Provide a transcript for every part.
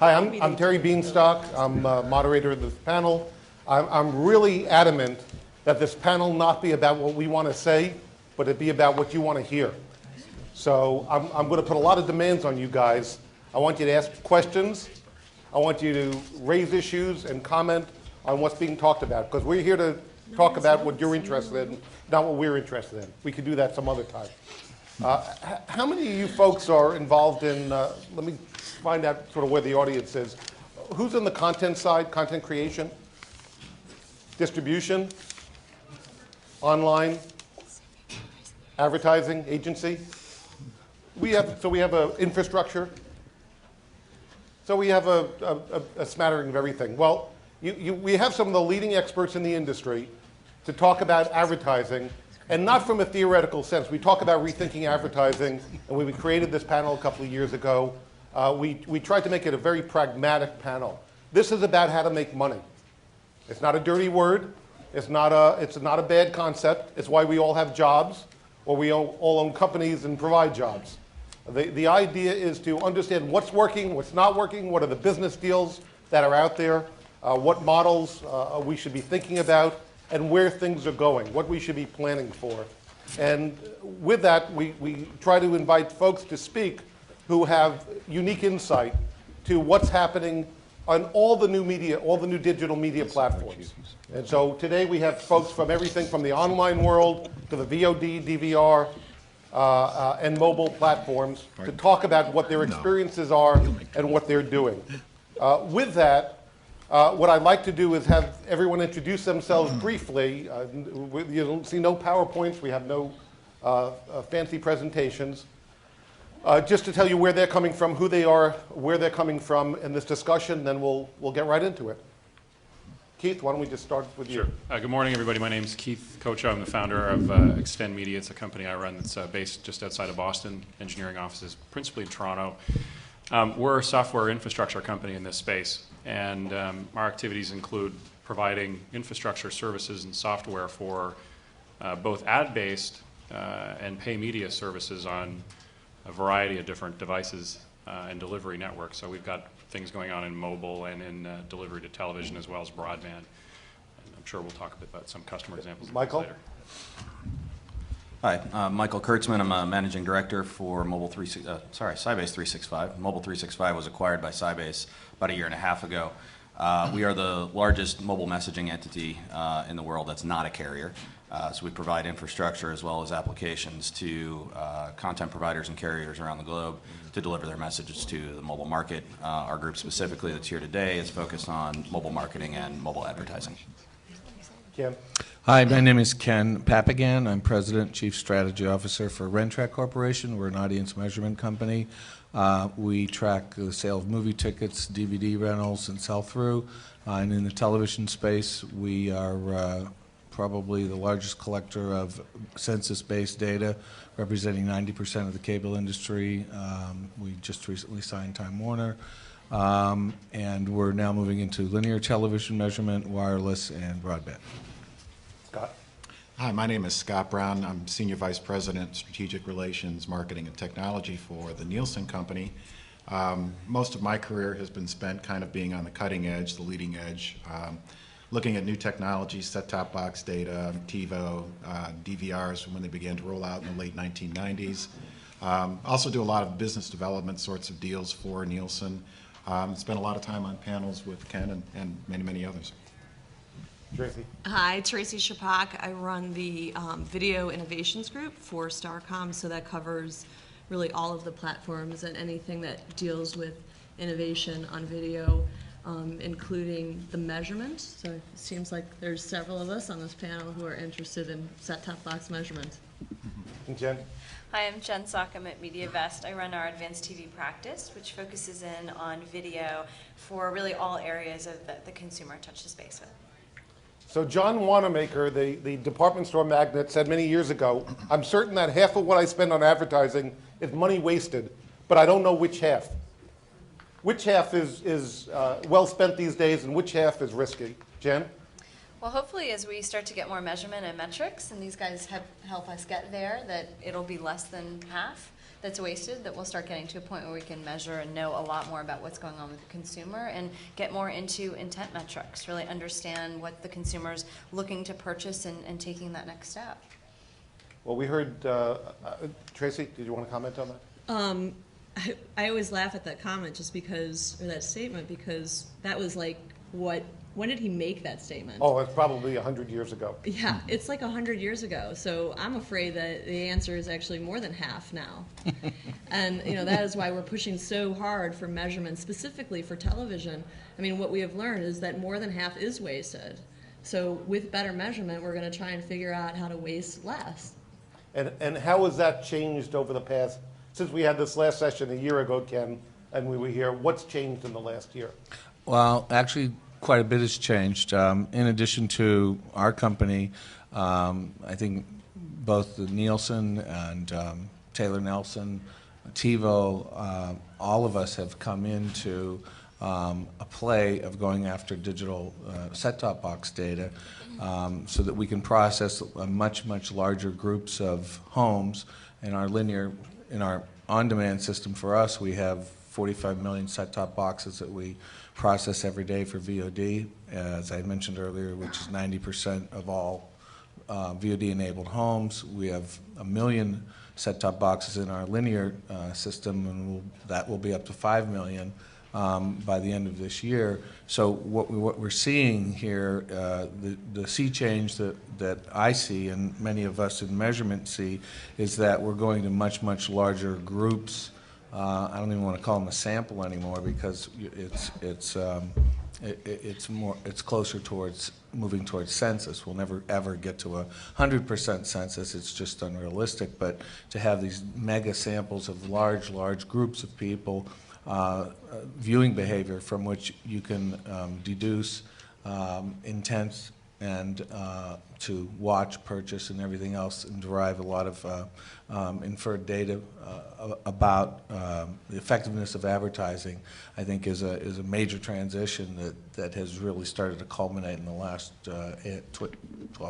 Hi, I'm Terry Beanstalk. I'm moderator of this panel. I'm really adamant that this panel not be about what we want to say, but it be about what you want to hear. So I'm going to put a lot of demands on you guys. I want you to ask questions. I want you to raise issues and comment on what's being talked about, because we're here to talk about what you're interested in, not what we're interested in. We could do that some other time. How many of you folks are involved in, let me find out sort of where the audience is. Who's on the content side, content creation, distribution, online, advertising, agency? We have an infrastructure. So we have a smattering of everything. Well, we have some of the leading experts in the industry to talk about advertising, and not from a theoretical sense. We talk about rethinking advertising, and when we created this panel a couple of years ago, we tried to make it a very pragmatic panel. This is about how to make money. It's not a dirty word. It's not a bad concept. It's why we all have jobs, or we all own companies and provide jobs. The idea is to understand what's working, what's not working, what are the business deals that are out there, what models we should be thinking about, and where things are going, what we should be planning for. And with that, we try to invite folks to speak who have unique insight to what's happening on all the new media, all the new digital media platforms. And so today we have folks from everything from the online world to the VOD, DVR, and mobile platforms to talk about what their experiences are and what they're doing. With that, what I'd like to do is have everyone introduce themselves briefly. You'll see no PowerPoints. We have no fancy presentations. Just to tell you where they're coming from, who they are, where they're coming from in this discussion, then we'll get right into it. Keith, why don't we just start with you? Sure. Good morning, everybody. My name is Keith Kocho. I'm the founder of Extend Media. It's a company I run that's based just outside of Boston, engineering offices principally in Toronto. We're a software infrastructure company in this space, and our activities include providing infrastructure services and software for both ad-based and pay media services on a variety of different devices and delivery networks. So we've got things going on in mobile and in delivery to television as well as broadband. And I'm sure we'll talk a bit about some customer examples Michael? later. Hi, Michael Kurtzman. I'm a managing director for Sybase 365. Mobile 365 was acquired by Sybase about a year and a half ago. We are the largest mobile messaging entity in the world that's not a carrier. So we provide infrastructure as well as applications to content providers and carriers around the globe to deliver their messages to the mobile market. Our group specifically that's here today is focused on mobile marketing and mobile advertising. Ken? Hi, my name is Ken Papagan. I'm President, Chief Strategy Officer for Rentrak Corporation. We're an audience measurement company. We track the sale of movie tickets, DVD rentals, and sell-through. And in the television space, we are probably the largest collector of census-based data, representing 90% of the cable industry. We just recently signed Time Warner. And we're now moving into linear television measurement, wireless, and broadband. Scott? Hi, my name is Scott Brown. I'm Senior Vice President, Strategic Relations, Marketing, and Technology for the Nielsen Company. Most of my career has been spent kind of being on the cutting edge, the leading edge, looking at new technologies, set-top box data, TiVo, DVRs when they began to roll out in the late 1990s. Also do a lot of business development sorts of deals for Nielsen. Spent a lot of time on panels with Ken and many, many others. Tracy? Hi, Tracy Shapak. I run the Video Innovations Group for Starcom, so that covers really all of the platforms and anything that deals with innovation on video, including the measurement. So it seems like there's several of us on this panel who are interested in set-top box measurement. And Jen? Hi, I'm Jen Sockham at MediaVest. I run our advanced TV practice, which focuses in on video for really all areas of the consumer touches base with. So John Wanamaker, the department store magnate, said many years ago, I'm certain that half of what I spend on advertising is money wasted, but I don't know which half. Which half is well spent these days and which half is risky? Jen? Well, hopefully as we start to get more measurement and metrics, and these guys help us get there, that it'll be less than half. that's wasted, that we'll start getting to a point where we can measure and know a lot more about what's going on with the consumer and get more into intent metrics, really understand what the consumer's looking to purchase and taking that next step. Well, we heard, Tracy, did you want to comment on that? I always laugh at that comment just because, or that statement, because that was like when did he make that statement? Oh, it's probably 100 years ago. Yeah, it's like 100 years ago. So I'm afraid that the answer is actually more than half now. And that is why we're pushing so hard for measurement, specifically for television. I mean, what we have learned is that more than half is wasted. So with better measurement, we're going to try and figure out how to waste less. And how has that changed over the past, since we had this last session a year ago, Ken, and we were here, what's changed in the last year? Well, actually, quite a bit has changed. In addition to our company, I think both the Nielsen and Taylor Nelson, TiVo, all of us have come into a play of going after digital set-top box data so that we can process much larger groups of homes. In our on-demand system for us, we have 45 million set-top boxes that we process every day for VOD, as I mentioned earlier, which is 90% of all VOD-enabled homes. We have 1 million set-top boxes in our linear system, and that will be up to 5 million by the end of this year. So what we're seeing here, the sea change that I see and many of us in measurement see, is that we're going to much larger groups. I don't even want to call them a sample anymore because it's closer towards moving towards census. We'll never ever get to 100% census. It's just unrealistic. But to have these mega samples of large groups of people viewing behavior from which you can deduce intent and to watch, purchase, and everything else, and derive a lot of inferred data about the effectiveness of advertising, I think is a major transition that has really started to culminate in the last 12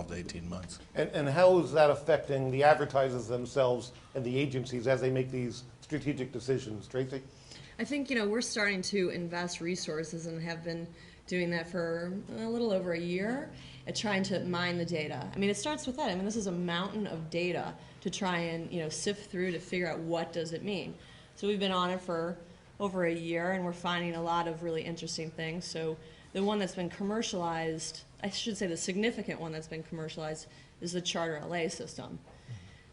to 18 months. And how is that affecting the advertisers themselves and the agencies as they make these strategic decisions? Tracy? I think, we're starting to invest resources and have been doing that for a little over a year at trying to mine the data. I mean, it starts with that. I mean, this is a mountain of data to try and, sift through to figure out what does it mean. So we've been on it for over a year, and we're finding a lot of really interesting things. So the one that's been commercialized, I should say the significant one that's been commercialized, is the Charter LA system.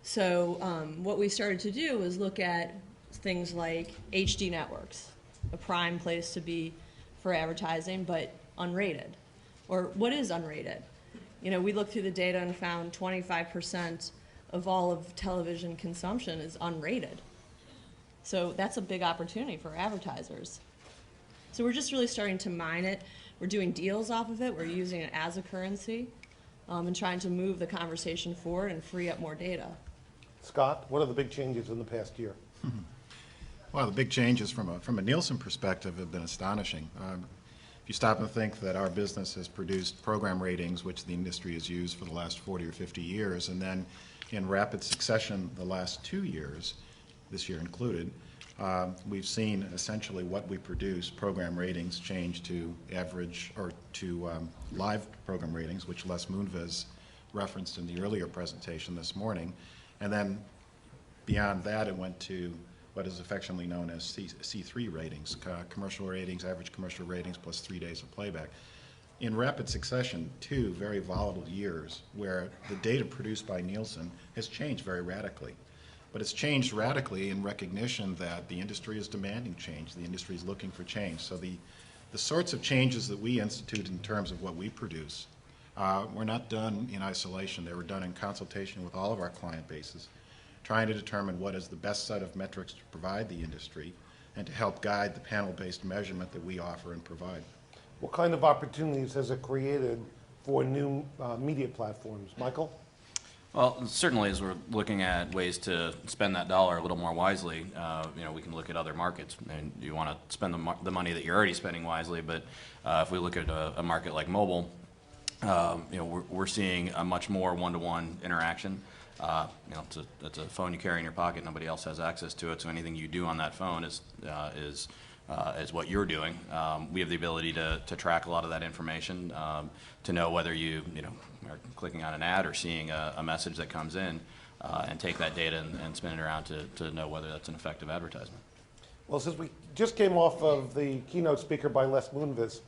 So what we started to do was look at things like HD networks, a prime place to be for advertising, but unrated. Or what is unrated? We looked through the data and found 25% of all of television consumption is unrated. So that's a big opportunity for advertisers. So we're just really starting to mine it. We're doing deals off of it. We're using it as a currency and trying to move the conversation forward and free up more data. Scott, what are the big changes in the past year? Well, the big changes from a Nielsen perspective have been astonishing. If you stop and think that our business has produced program ratings, which the industry has used for the last 40 or 50 years, and then in rapid succession the last 2 years, this year included, we've seen essentially what we produce, program ratings, change to average or to live program ratings, which Les Moonves referenced in the earlier presentation this morning. And then beyond that, it went to what is affectionately known as C3 ratings, commercial ratings, average commercial ratings, plus 3 days of playback. In rapid succession, 2 very volatile years where the data produced by Nielsen has changed very radically. But it's changed radically in recognition that the industry is demanding change. The industry is looking for change. So the sorts of changes that we institute in terms of what we produce were not done in isolation. They were done in consultation with all of our client bases, trying to determine what is the best set of metrics to provide the industry and to help guide the panel-based measurement that we offer and provide. What kind of opportunities has it created for new media platforms? Michael? Well, certainly as we're looking at ways to spend that dollar a little more wisely, we can look at other markets. And you want to spend the money that you're already spending wisely, but if we look at a market like mobile, we're seeing a much more one-to-one interaction. It's a phone you carry in your pocket. Nobody else has access to it. So anything you do on that phone is what you're doing. We have the ability to track a lot of that information, to know whether you are clicking on an ad or seeing a message that comes in, and take that data and spin it around to know whether that's an effective advertisement. Well, since we just came off of the keynote speaker by Les Moonves,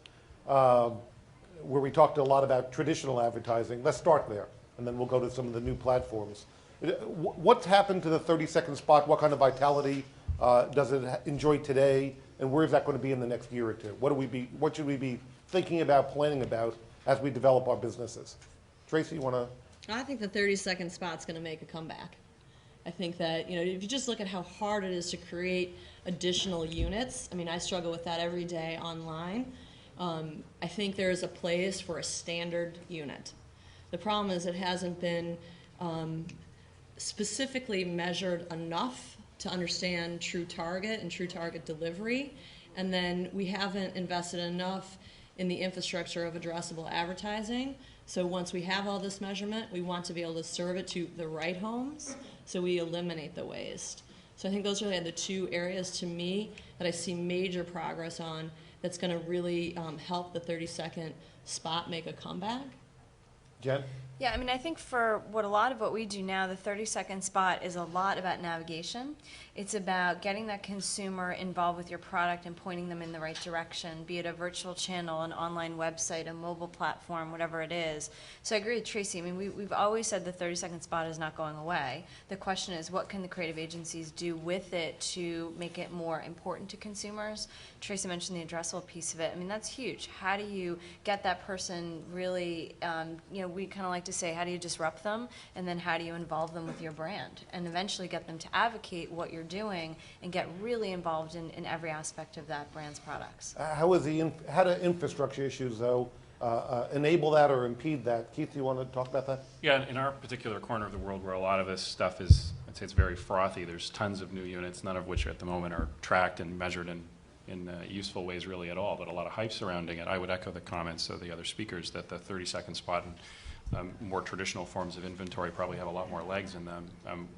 where we talked a lot about traditional advertising, let's start there, and then we'll go to some of the new platforms. What's happened to the 30-second spot? What kind of vitality does it enjoy today, and where is that going to be in the next year or two? What should we be thinking about, planning about as we develop our businesses? Tracy, you want to? I think the 30-second spot's going to make a comeback. I think that, if you just look at how hard it is to create additional units, I mean, I struggle with that every day online. I think there is a place for a standard unit. The problem is it hasn't been specifically measured enough to understand true target and true target delivery, and then we haven't invested enough in the infrastructure of addressable advertising. So once we have all this measurement, we want to be able to serve it to the right homes, so we eliminate the waste. So I think those are the two areas to me that I see major progress on that's going to really help the 30-second spot make a comeback. Jen? Yeah, I mean, I think for a lot of what we do now, the 30-second spot is a lot about navigation. It's about getting that consumer involved with your product and pointing them in the right direction, be it a virtual channel, an online website, a mobile platform, whatever it is. So I agree with Tracy. I mean, we've always said the 30-second spot is not going away. The question is, what can the creative agencies do with it to make it more important to consumers? Tracy mentioned the addressable piece of it. I mean, that's huge. How do you get that person really, we kind of like to say, how do you disrupt them, and then how do you involve them with your brand, and eventually get them to advocate what you're doing and get really involved in every aspect of that brand's products. How do infrastructure issues, though, enable that or impede that? Keith, do you want to talk about that? Yeah, in our particular corner of the world where a lot of this stuff is, I'd say it's very frothy, there's tons of new units, none of which at the moment are tracked and measured in useful ways really at all, but a lot of hype surrounding it. I would echo the comments of the other speakers that the 30-second spot and more traditional forms of inventory probably have a lot more legs in them.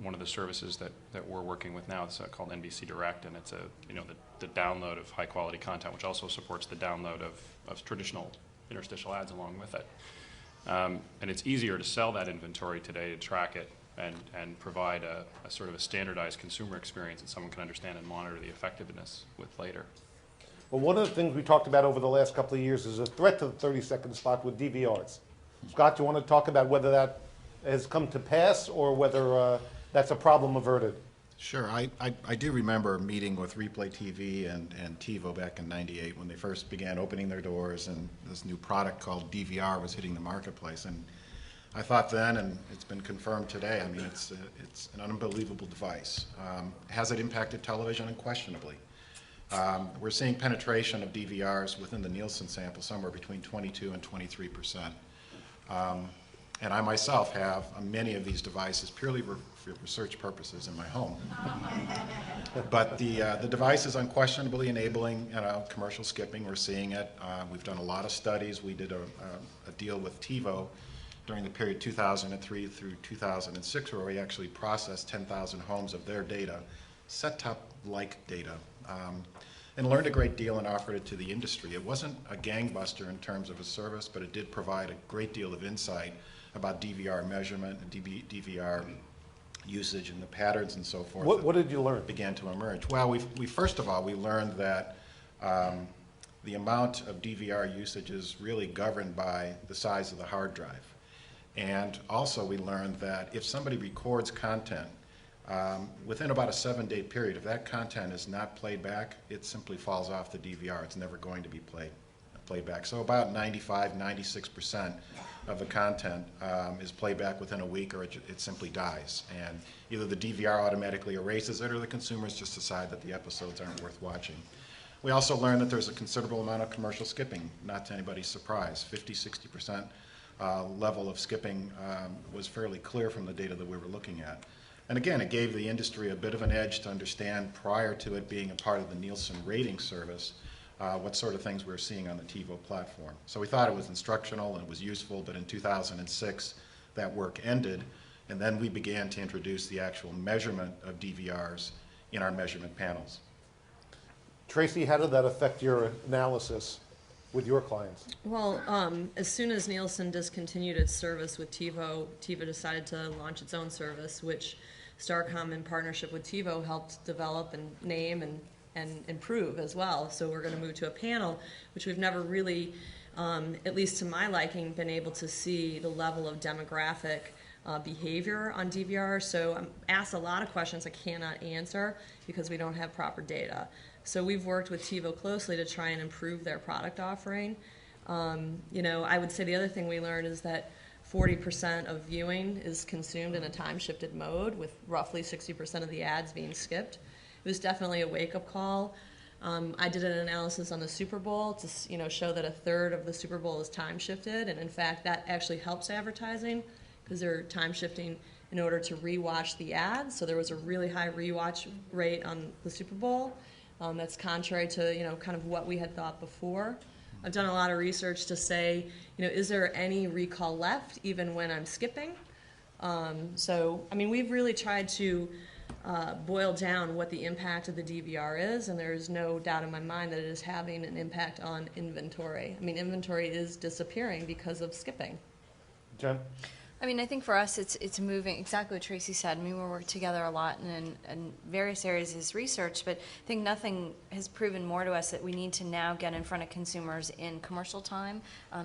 One of the services that we're working with now is called NBC Direct, and it's the download of high quality content, which also supports the download of traditional interstitial ads along with it. And it's easier to sell that inventory today, to track it, and provide a sort of a standardized consumer experience that someone can understand and monitor the effectiveness with later. Well, one of the things we talked about over the last couple of years is a threat to the 30-second spot with DVRs. Scott, do you want to talk about whether that has come to pass or whether that's a problem averted? Sure. I do remember meeting with Replay TV and TiVo back in '98 when they first began opening their doors and this new product called DVR was hitting the marketplace. And I thought then, and it's been confirmed today, I mean, it's an unbelievable device. Has it impacted television? Unquestionably. We're seeing penetration of DVRs within the Nielsen sample somewhere between 22 and 23%. And I myself have many of these devices purely for research purposes in my home. But the device is unquestionably enabling commercial skipping. We're seeing it. We've done a lot of studies. We did a deal with TiVo during the period 2003 through 2006 where we actually processed 10,000 homes of their data, set-top-like data, and learned a great deal and offered it to the industry. It wasn't a gangbuster in terms of a service, but it did provide a great deal of insight about DVR measurement and DVR usage and the patterns and so forth. What did you learn? Began to emerge. Well, we first of all, we learned that the amount of DVR usage is really governed by the size of the hard drive. And also we learned that if somebody records content, within about a 7-day period, if that content is not played back, it simply falls off the DVR. It's never going to be played back. So about 95, 96% of the content is played back within a week, or it simply dies. And either the DVR automatically erases it, or the consumers just decide that the episodes aren't worth watching. We also learned that there's a considerable amount of commercial skipping, not to anybody's surprise. 50, 60% level of skipping was fairly clear from the data that we were looking at. And again, it gave the industry a bit of an edge to understand, prior to it being a part of the Nielsen rating service, what sort of things we were seeing on the TiVo platform. So we thought it was instructional and it was useful, but in 2006 that work ended, And then we began to introduce the actual measurement of DVRs in our measurement panels. Tracy, how did that affect your analysis with your clients? Well, as soon as Nielsen discontinued its service with TiVo, TiVo decided to launch its own service, which Starcom, in partnership with TiVo, helped develop and name and improve as well. So we're going to move to a panel, which we've never really, at least to my liking, been able to see the level of demographic behavior on DVR. So I'm asked a lot of questions I cannot answer because we don't have proper data. So we've worked with TiVo closely to try and improve their product offering. I would say the other thing we learned is that 40% of viewing is consumed in a time-shifted mode, with roughly 60% of the ads being skipped. It was definitely a wake-up call. I did an analysis on the Super Bowl to show that a third of the Super Bowl is time-shifted, and in fact that actually helps advertising because they're time-shifting in order to rewatch the ads. So there was a really high rewatch rate on the Super Bowl. That's contrary to kind of what we had thought before. I've done a lot of research to say, is there any recall left even when I'm skipping? We've really tried to boil down what the impact of the DVR is, and there is no doubt in my mind that it is having an impact on inventory. Inventory is disappearing because of skipping. Jen? I think for us, it's moving, exactly what Tracy said. We work together a lot in various areas of this research, but I think nothing has proven more to us that we need to now get in front of consumers in commercial time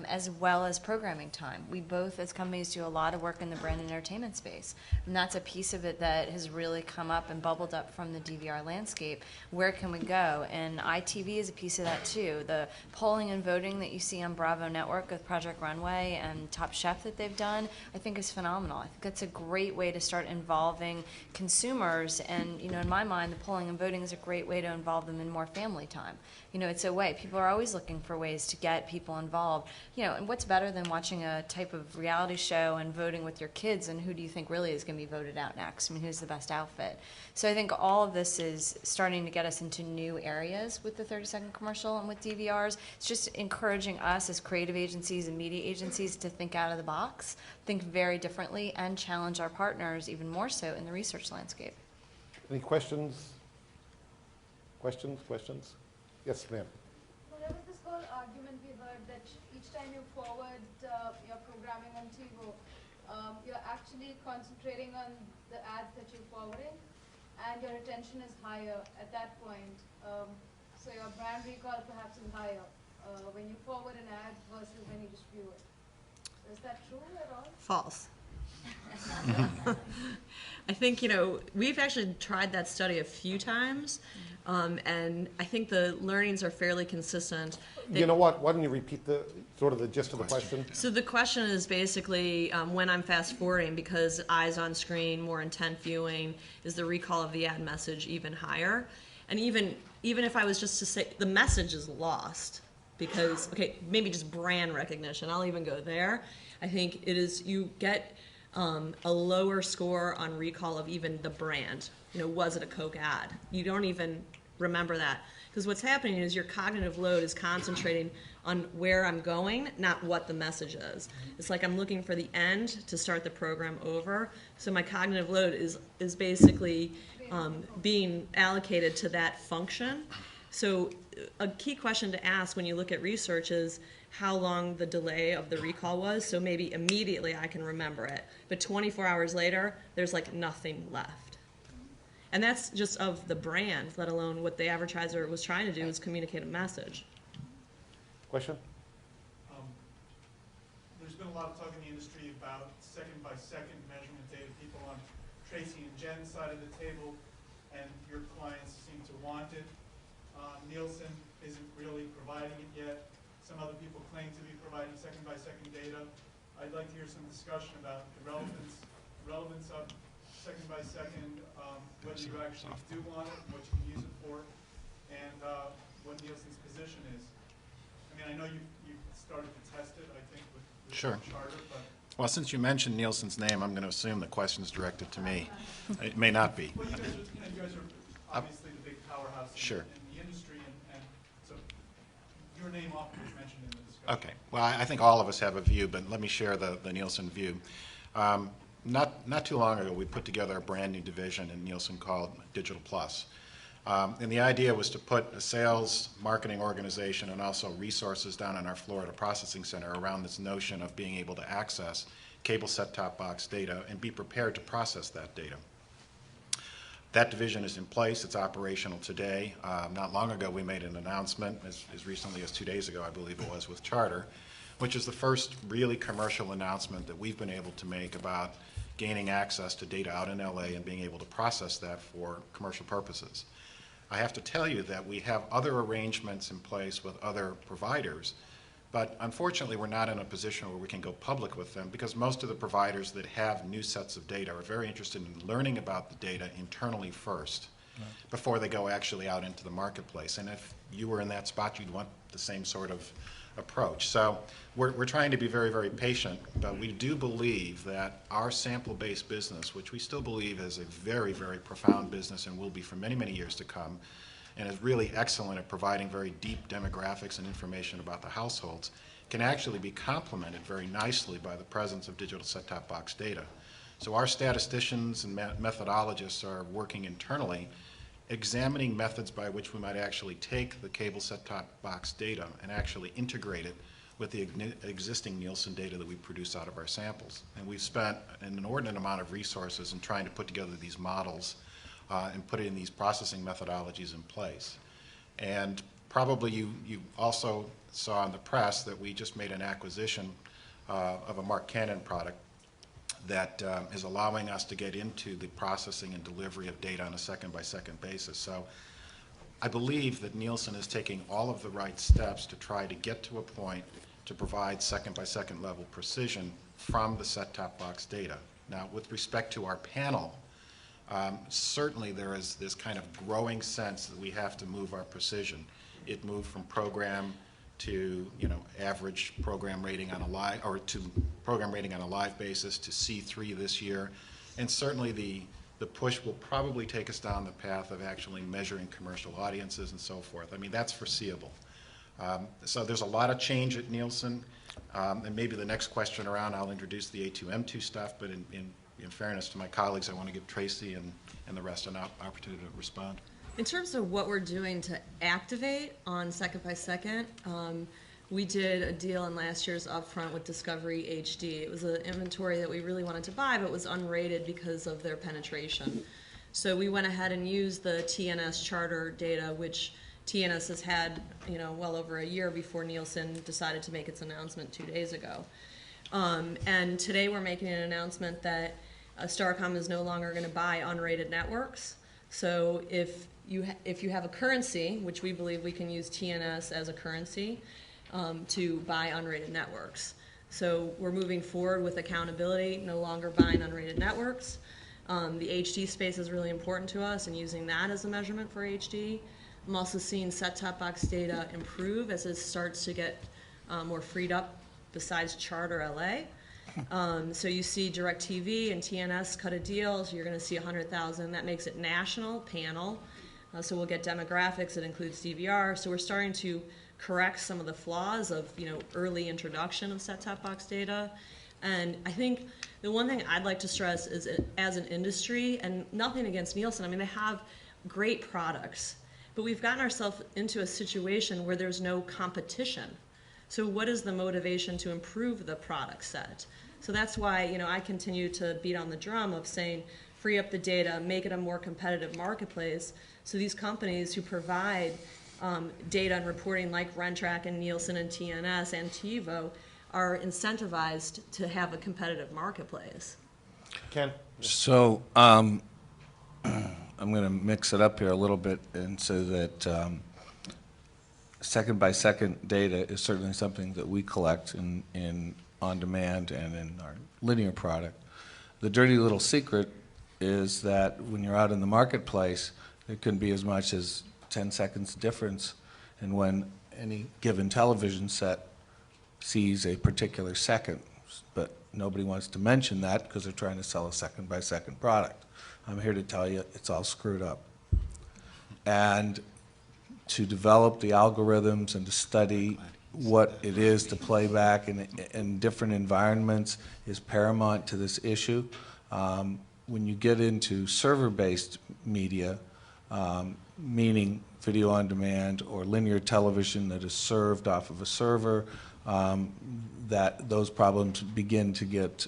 as well as programming time. We both, as companies, do a lot of work in the brand and entertainment space, and that's a piece of it that has really come up and bubbled up from the DVR landscape. Where can we go? And ITV is a piece of that too. The polling and voting that you see on Bravo Network with Project Runway and Top Chef that they've done, I think is phenomenal. I think that's a great way to start involving consumers, and in my mind, the polling and voting is a great way to involve them in more family time. It's a way. People are always looking for ways to get people involved. And what's better than watching a type of reality show and voting with your kids, and who do you think really is going to be voted out next? Who's the best outfit? So I think all of this is starting to get us into new areas with the 30-second commercial and with DVRs. It's just encouraging us as creative agencies and media agencies to think out of the box, think very differently, and challenge our partners even more so in the research landscape. Any questions? Questions? Yes, ma'am. Well, there was this whole argument we heard that each time you forward your programming on TiVo, you're actually concentrating on the ads that you're forwarding, and your attention is higher at that point. So your brand recall perhaps is higher when you forward an ad versus when you just view it. Is that true at all? False. I think, we've actually tried that study a few times, and I think the learnings are fairly consistent. You know what? Why don't you repeat the gist of the question? So the question is basically when I'm fast forwarding, because eyes on screen, more intent viewing, is the recall of the ad message even higher? And even if I was just to say the message is lost, because, maybe just brand recognition, I'll even go there. I think it is, you get a lower score on recall of even the brand. Was it a Coke ad? You don't even remember that. Because what's happening is your cognitive load is concentrating on where I'm going, not what the message is. It's like I'm looking for the end to start the program over. So my cognitive load is basically being allocated to that function. So a key question to ask when you look at research is how long the delay of the recall was. So maybe immediately I can remember it, but 24 hours later, there's like nothing left. And that's just of the brand, let alone what the advertiser was trying to do is communicate a message. Question? There's been a lot of talk in the industry about second-by-second measurement data. People on Tracy and Jen's side of the table, and your clients seem to want it. Nielsen isn't really providing it yet. Some other people claim to be providing second-by-second data. I'd like to hear some discussion about the relevance of second-by-second, whether you actually do want it, what you can use it for, and what Nielsen's position is. I know you've started to test it, I think, with Sure. Charter, but... Well, since you mentioned Nielsen's name, I'm going to assume the question's directed to me. It may not be. Well, you guys are obviously the big powerhouse Sure. in the industry, and so your name often is mentioned in the discussion. Okay. Well, I think all of us have a view, but let me share the Nielsen view. Not too long ago, we put together a brand new division in Nielsen called Digital Plus. And the idea was to put a sales, marketing organization, and also resources down in our Florida processing center around this notion of being able to access cable set-top box data and be prepared to process that data. That division is in place. It's operational today. Not long ago, we made an announcement, as recently as 2 days ago, I believe it was, with Charter, which is the first really commercial announcement that we've been able to make about gaining access to data out in LA and being able to process that for commercial purposes. I have to tell you that we have other arrangements in place with other providers, but unfortunately we're not in a position where we can go public with them because most of the providers that have new sets of data are very interested in learning about the data internally first before they go actually out into the marketplace. And if you were in that spot, you'd want the same sort of approach. So we're trying to be very, very patient, but we do believe that our sample-based business, which we still believe is a very, very profound business and will be for many, many years to come, and is really excellent at providing very deep demographics and information about the households, can actually be complemented very nicely by the presence of digital set-top box data. So our statisticians and methodologists are working internally examining methods by which we might actually take the cable set-top box data and actually integrate it with the existing Nielsen data that we produce out of our samples. And we've spent an inordinate amount of resources in trying to put together these models and put in these processing methodologies in place. And probably you also saw in the press that we just made an acquisition of a Mark Cannon product that is allowing us to get into the processing and delivery of data on a second-by-second basis. So I believe that Nielsen is taking all of the right steps to try to get to a point to provide second-by-second level precision from the set-top box data. Now, with respect to our panel, certainly there is this kind of growing sense that we have to move our precision. It moved from program to average program rating on a live, or to program rating on a live basis, to C3 this year, and certainly the push will probably take us down the path of actually measuring commercial audiences and so forth. I mean, that's foreseeable. So there's a lot of change at Nielsen, and maybe the next question around I'll introduce the A2M2 stuff, but in fairness to my colleagues, I want to give Tracy and the rest an opportunity to respond. In terms of what we're doing to activate on second by second, we did a deal in last year's upfront with Discovery HD. It was an inventory that we really wanted to buy, but was unrated because of their penetration. So we went ahead and used the TNS Charter data, which TNS has had well over a year before Nielsen decided to make its announcement 2 days ago. And today we're making an announcement that Starcom is no longer going to buy unrated networks. So if you have a currency, which we believe we can use TNS as a currency to buy unrated networks. So we're moving forward with accountability, no longer buying unrated networks. The HD space is really important to us and using that as a measurement for HD. I'm also seeing set-top box data improve as it starts to get more freed up besides Charter LA. So you see DirecTV and TNS cut a deal, so you're going to see 100,000. That makes it national panel. So we'll get demographics. It includes DVR. So we're starting to correct some of the flaws of early introduction of set-top box data. And I think the one thing I'd like to stress is, as an industry, and nothing against Nielsen, I mean, they have great products, but we've gotten ourselves into a situation where there's no competition. So what is the motivation to improve the product set? So that's why I continue to beat on the drum of saying, free up the data, make it a more competitive marketplace, so these companies who provide data and reporting like Rentrack and Nielsen and TNS and TiVo are incentivized to have a competitive marketplace. Ken? So I'm going to mix it up here a little bit and say that second-by-second data is certainly something that we collect in on-demand and in our linear product. The dirty little secret is that when you're out in the marketplace, it can be as much as 10 seconds difference in when any given television set sees a particular second, but nobody wants to mention that because they're trying to sell a second-by-second product. I'm here to tell you it's all screwed up. And to develop the algorithms and to study what it is to play back in different environments is paramount to this issue. When you get into server-based media, meaning video on demand or linear television that is served off of a server, that those problems begin to get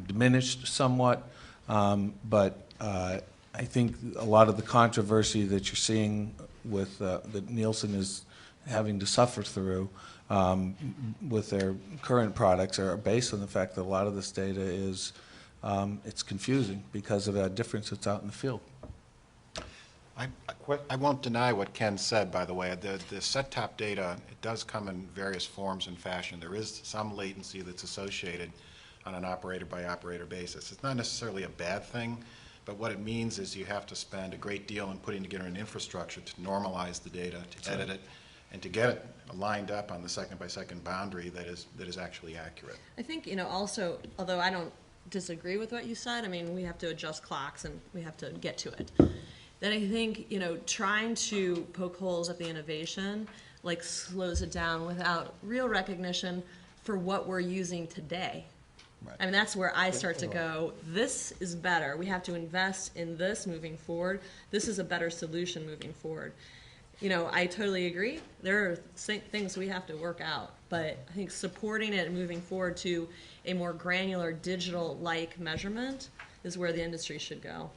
diminished somewhat. But I think a lot of the controversy that you're seeing with that Nielsen is having to suffer through with their current products are based on the fact that a lot of this data is it's confusing because of that difference that's out in the field. I won't deny what Ken said, by the way. The set-top data, it does come in various forms and fashion. There is some latency that's associated on an operator-by-operator basis. It's not necessarily a bad thing, but what it means is you have to spend a great deal in putting together an infrastructure to normalize the data, to edit it, and to get it lined up on the second-by-second boundary that is actually accurate. I think, also, although I don't disagree with what you said, I mean, we have to adjust clocks and we have to get to it. Then I think, trying to poke holes at the innovation, slows it down without real recognition for what we're using today. Right. I mean, that's where I start to go, this is better. We have to invest in this moving forward. This is a better solution moving forward. I totally agree. There are things we have to work out, but I think supporting it and moving forward to a more granular digital-like measurement is where the industry should go.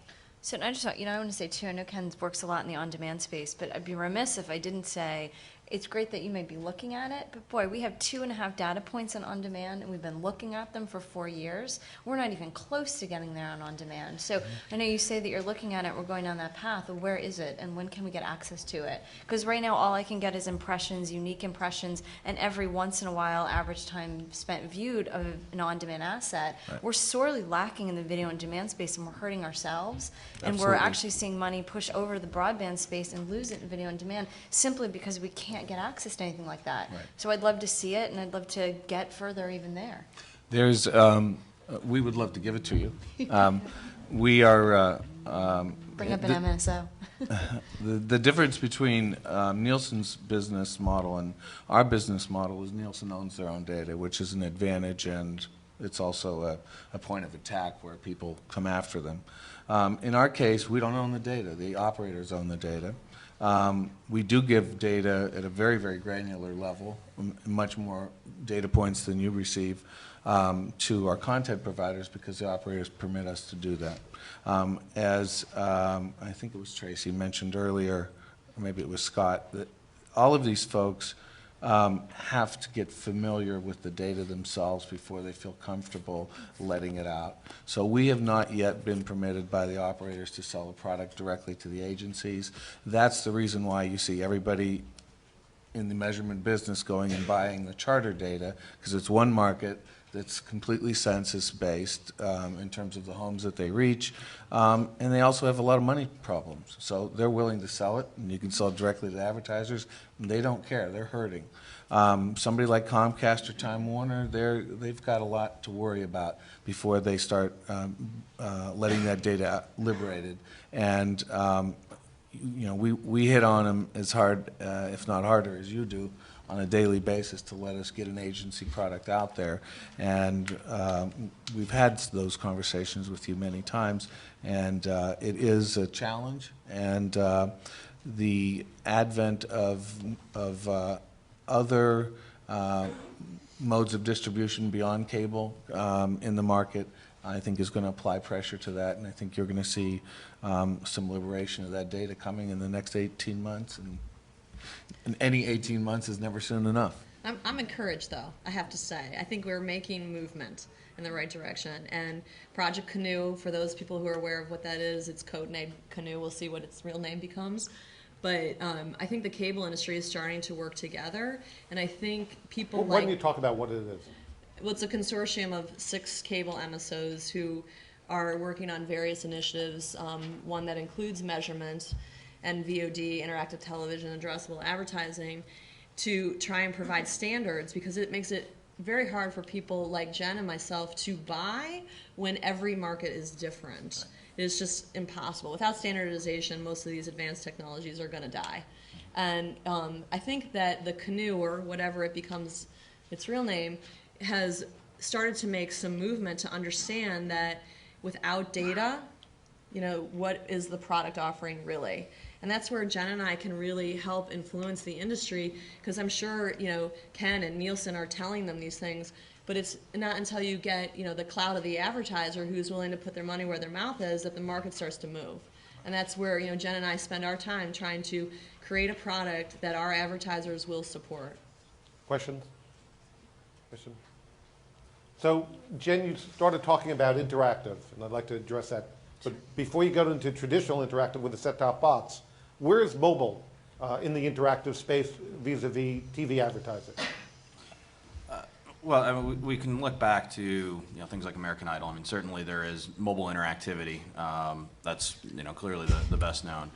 So I just, I want to say too, I know Ken works a lot in the on-demand space, but I'd be remiss if I didn't say it's great that you may be looking at it, but boy, we have 2.5 data points on on-demand, and we've been looking at them for 4 years. We're not even close to getting there on on-demand. So I know you say that you're looking at it, we're going down that path. Well, where is it, and when can we get access to it? Because right now, all I can get is impressions, unique impressions, and every once in a while, average time spent viewed of an on-demand asset. Right. We're sorely lacking in the video on-demand space, and we're hurting ourselves. And Absolutely. We're actually seeing money push over the broadband space and lose it in video on-demand simply because we can't get access to anything like that. Right. So I'd love to see it, and I'd love to get further even there. There's, we would love to give it to you. We are... Bring up an MSO. the difference between Nielsen's business model and our business model is Nielsen owns their own data, which is an advantage, and it's also a point of attack where people come after them. In our case, we don't own the data. The operators own the data. We do give data at a very, very granular level, much more data points than you receive, to our content providers because the operators permit us to do that. As I think it was Tracy mentioned earlier, or maybe it was Scott, that all of these folks have to get familiar with the data themselves before they feel comfortable letting it out. So we have not yet been permitted by the operators to sell the product directly to the agencies. That's the reason why you see everybody in the measurement business going and buying the charter data, because it's one market that's completely census-based in terms of the homes that they reach, and they also have a lot of money problems. So they're willing to sell it, and you can sell it directly to advertisers, and they don't care. They're hurting. Somebody like Comcast or Time Warner, they've got a lot to worry about before they start letting that data liberated. And we hit on them as hard, if not harder, as you do, on a daily basis to let us get an agency product out there. And we've had those conversations with you many times, and it is a challenge. And the advent of other modes of distribution beyond cable in the market, I think, is going to apply pressure to that, and I think you're going to see some liberation of that data coming in the next 18 months. And any 18 months is never soon enough. I'm encouraged, though, I have to say. I think we're making movement in the right direction. And Project Canoe, for those people who are aware of what that is, it's codenamed Canoe. We'll see what its real name becomes. But I think the cable industry is starting to work together. And I think people Why don't you talk about what it is? Well, it's a consortium of 6 cable MSOs who are working on various initiatives, one that includes measurement and VOD, interactive television, addressable advertising, to try and provide standards, because it makes it very hard for people like Jen and myself to buy when every market is different. It is just impossible. Without standardization, most of these advanced technologies are going to die. And I think that the Canoe, or whatever it becomes its real name, has started to make some movement to understand that without data, what is the product offering really? And that's where Jen and I can really help influence the industry, because I'm sure, Ken and Nielsen are telling them these things, but it's not until you get, the clout of the advertiser who's willing to put their money where their mouth is that the market starts to move. And that's where, Jen and I spend our time trying to create a product that our advertisers will support. Questions? Question? So, Jen, you started talking about interactive, and I'd like to address that. But before you go into traditional interactive with a set-top box, where is mobile in the interactive space vis-a-vis TV advertising? Well, I mean, we can look back to things like American Idol. I mean, certainly there is mobile interactivity. That's clearly the best known.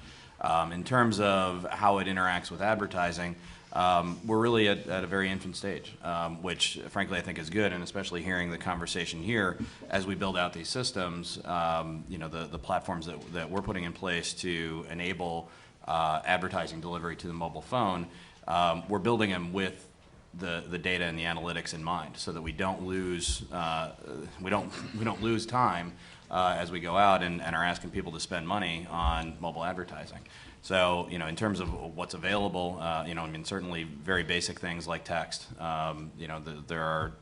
In terms of how it interacts with advertising, we're really at a very infant stage, which frankly I think is good, and especially hearing the conversation here as we build out these systems, the platforms that we're putting in place to enable advertising delivery to the mobile phone, we're building them with the data and the analytics in mind, so that we don't lose time as we go out and are asking people to spend money on mobile advertising. So, in terms of what's available, I mean, certainly very basic things like text. There are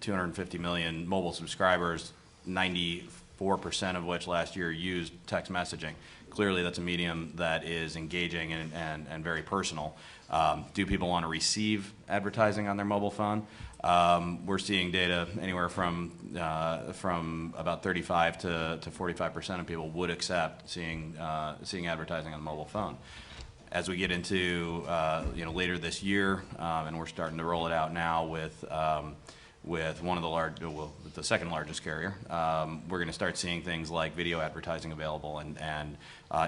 250 million mobile subscribers, 94% of which last year used text messaging. Clearly, that's a medium that is engaging and very personal. Do people want to receive advertising on their mobile phone? We're seeing data anywhere from about 35 to 45% of people would accept seeing advertising on the mobile phone. As we get into later this year, and we're starting to roll it out now with one of the second largest carrier, we're going to start seeing things like video advertising available and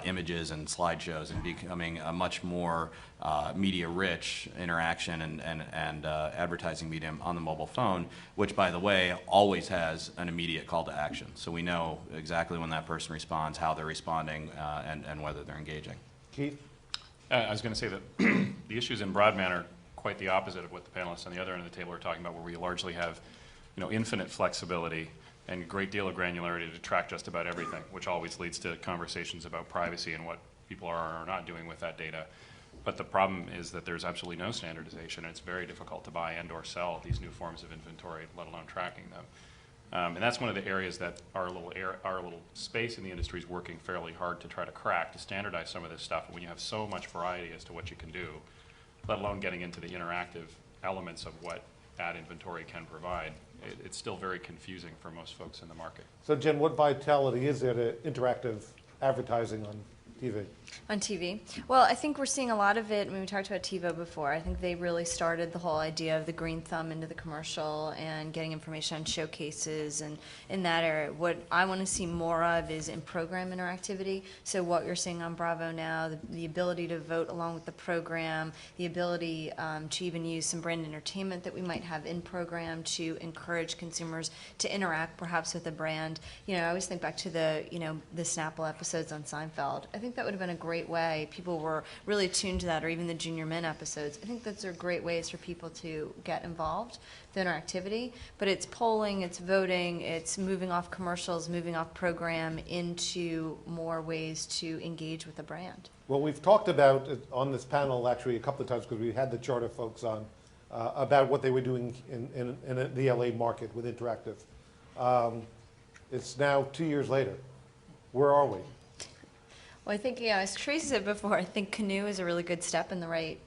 images and slideshows, and becoming a much more media-rich interaction and advertising medium on the mobile phone, which, by the way, always has an immediate call to action. So we know exactly when that person responds, how they're responding, and whether they're engaging. Keith? I was going to say that the issues in broadband are quite the opposite of what the panelists on the other end of the table are talking about, where we largely have, infinite flexibility and a great deal of granularity to track just about everything, which always leads to conversations about privacy and what people are or are not doing with that data. But the problem is that there's absolutely no standardization, and it's very difficult to buy and or sell these new forms of inventory, let alone tracking them. And that's one of the areas that our little space in the industry is working fairly hard to try to crack, to standardize some of this stuff. When you have so much variety as to what you can do, let alone getting into the interactive elements of what ad inventory can provide, it's still very confusing for most folks in the market. So, Jen, what vitality is there to interactive advertising on TV? On TV? Well, I think we're seeing a lot of it. When we talked about TiVo before, I think they really started the whole idea of the green thumb into the commercial and getting information on showcases and in that area. What I want to see more of is in-program interactivity. So what you're seeing on Bravo now, the ability to vote along with the program, the ability to even use some brand entertainment that we might have in program to encourage consumers to interact perhaps with a brand. I always think back to the Snapple episodes on Seinfeld. I think that would have been a great way. People were really attuned to that, or even the Junior Men episodes. I think those are great ways for people to get involved, the interactivity. But it's polling, it's voting, it's moving off commercials, moving off program into more ways to engage with the brand. Well, we've talked about it on this panel actually a couple of times, because we had the Charter folks on, about what they were doing in the LA market with interactive. It's now 2 years later. Where are we? Well, I think, as Tracy said before, I think Canoe is a really good step in the right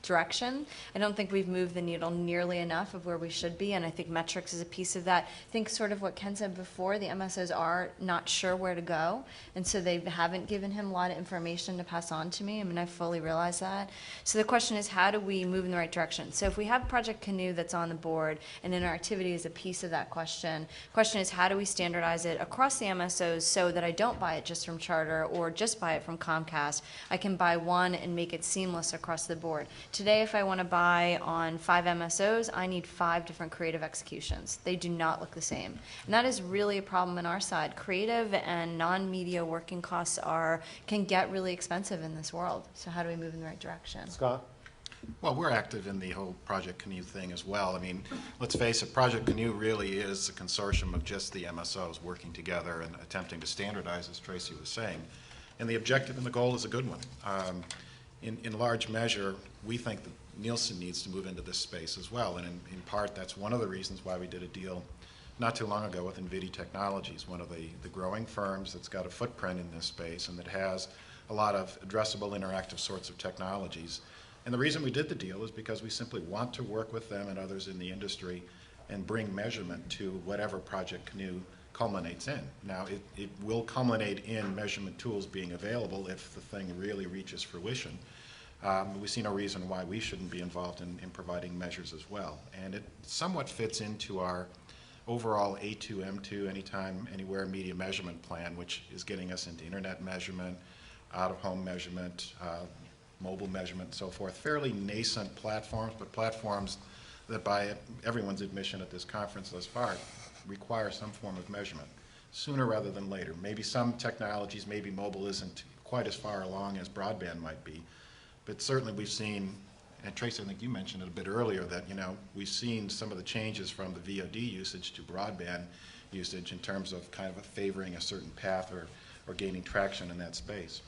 direction. I don't think we've moved the needle nearly enough of where we should be, and I think metrics is a piece of that. I think sort of what Ken said before, the MSOs are not sure where to go, and so they haven't given him a lot of information to pass on to me. I mean, I fully realize that. So the question is, how do we move in the right direction? So if we have Project Canoe that's on the board, and interactivity is a piece of that question is, how do we standardize it across the MSOs so that I don't buy it just from Charter or just buy it from Comcast? I can buy one and make it seamless across the board. Today, if I want to buy on 5 MSOs, I need 5 different creative executions. They do not look the same. And that is really a problem on our side. Creative and non-media working costs can get really expensive in this world. So how do we move in the right direction? Scott? Well, we're active in the whole Project Canoe thing as well. I mean, let's face it, Project Canoe really is a consortium of just the MSOs working together and attempting to standardize, as Tracy was saying. And the objective and the goal is a good one. In large measure, we think that Nielsen needs to move into this space as well. And in part, that's one of the reasons why we did a deal not too long ago with NVIDIA Technologies, one of the growing firms that's got a footprint in this space and that has a lot of addressable interactive sorts of technologies. And the reason we did the deal is because we simply want to work with them and others in the industry and bring measurement to whatever Project Canoe culminates in. Now, it will culminate in measurement tools being available if the thing really reaches fruition. We see no reason why we shouldn't be involved in providing measures as well. And it somewhat fits into our overall A2, M2, anytime, anywhere media measurement plan, which is getting us into internet measurement, out-of-home measurement, mobile measurement, and so forth. Fairly nascent platforms, but platforms that by everyone's admission at this conference thus far require some form of measurement, sooner rather than later. Maybe some technologies, maybe mobile isn't quite as far along as broadband might be, but certainly we've seen, and Tracy, I think you mentioned it a bit earlier, that we've seen some of the changes from the VOD usage to broadband usage in terms of kind of favoring a certain path or gaining traction in that space.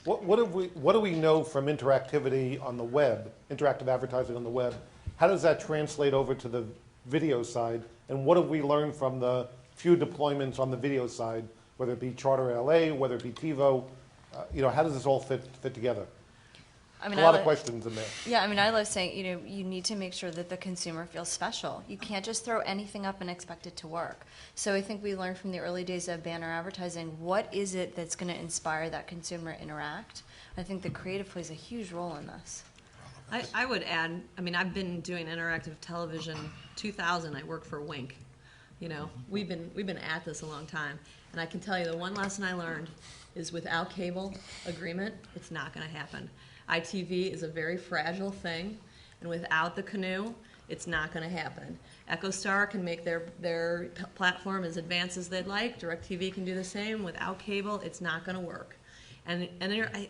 What do we know from interactivity on the web, interactive advertising on the web? How does that translate over to the video side? And what have we learned from the few deployments on the video side, whether it be Charter LA, whether it be TiVo? How does this all fit together? I mean, a lot of questions in there. Yeah, I mean, I love saying, you need to make sure that the consumer feels special. You can't just throw anything up and expect it to work. So I think we learned from the early days of banner advertising, what is it that's going to inspire that consumer to interact? I think the creative plays a huge role in this. I would add, I mean, I've been doing interactive television 2000. I worked for Wink. We've been at this a long time. And I can tell you the one lesson I learned is without cable agreement, it's not going to happen. ITV is a very fragile thing, and without the Canoe, it's not going to happen. EchoStar can make their platform as advanced as they'd like. DirecTV can do the same. Without cable, it's not going to work. And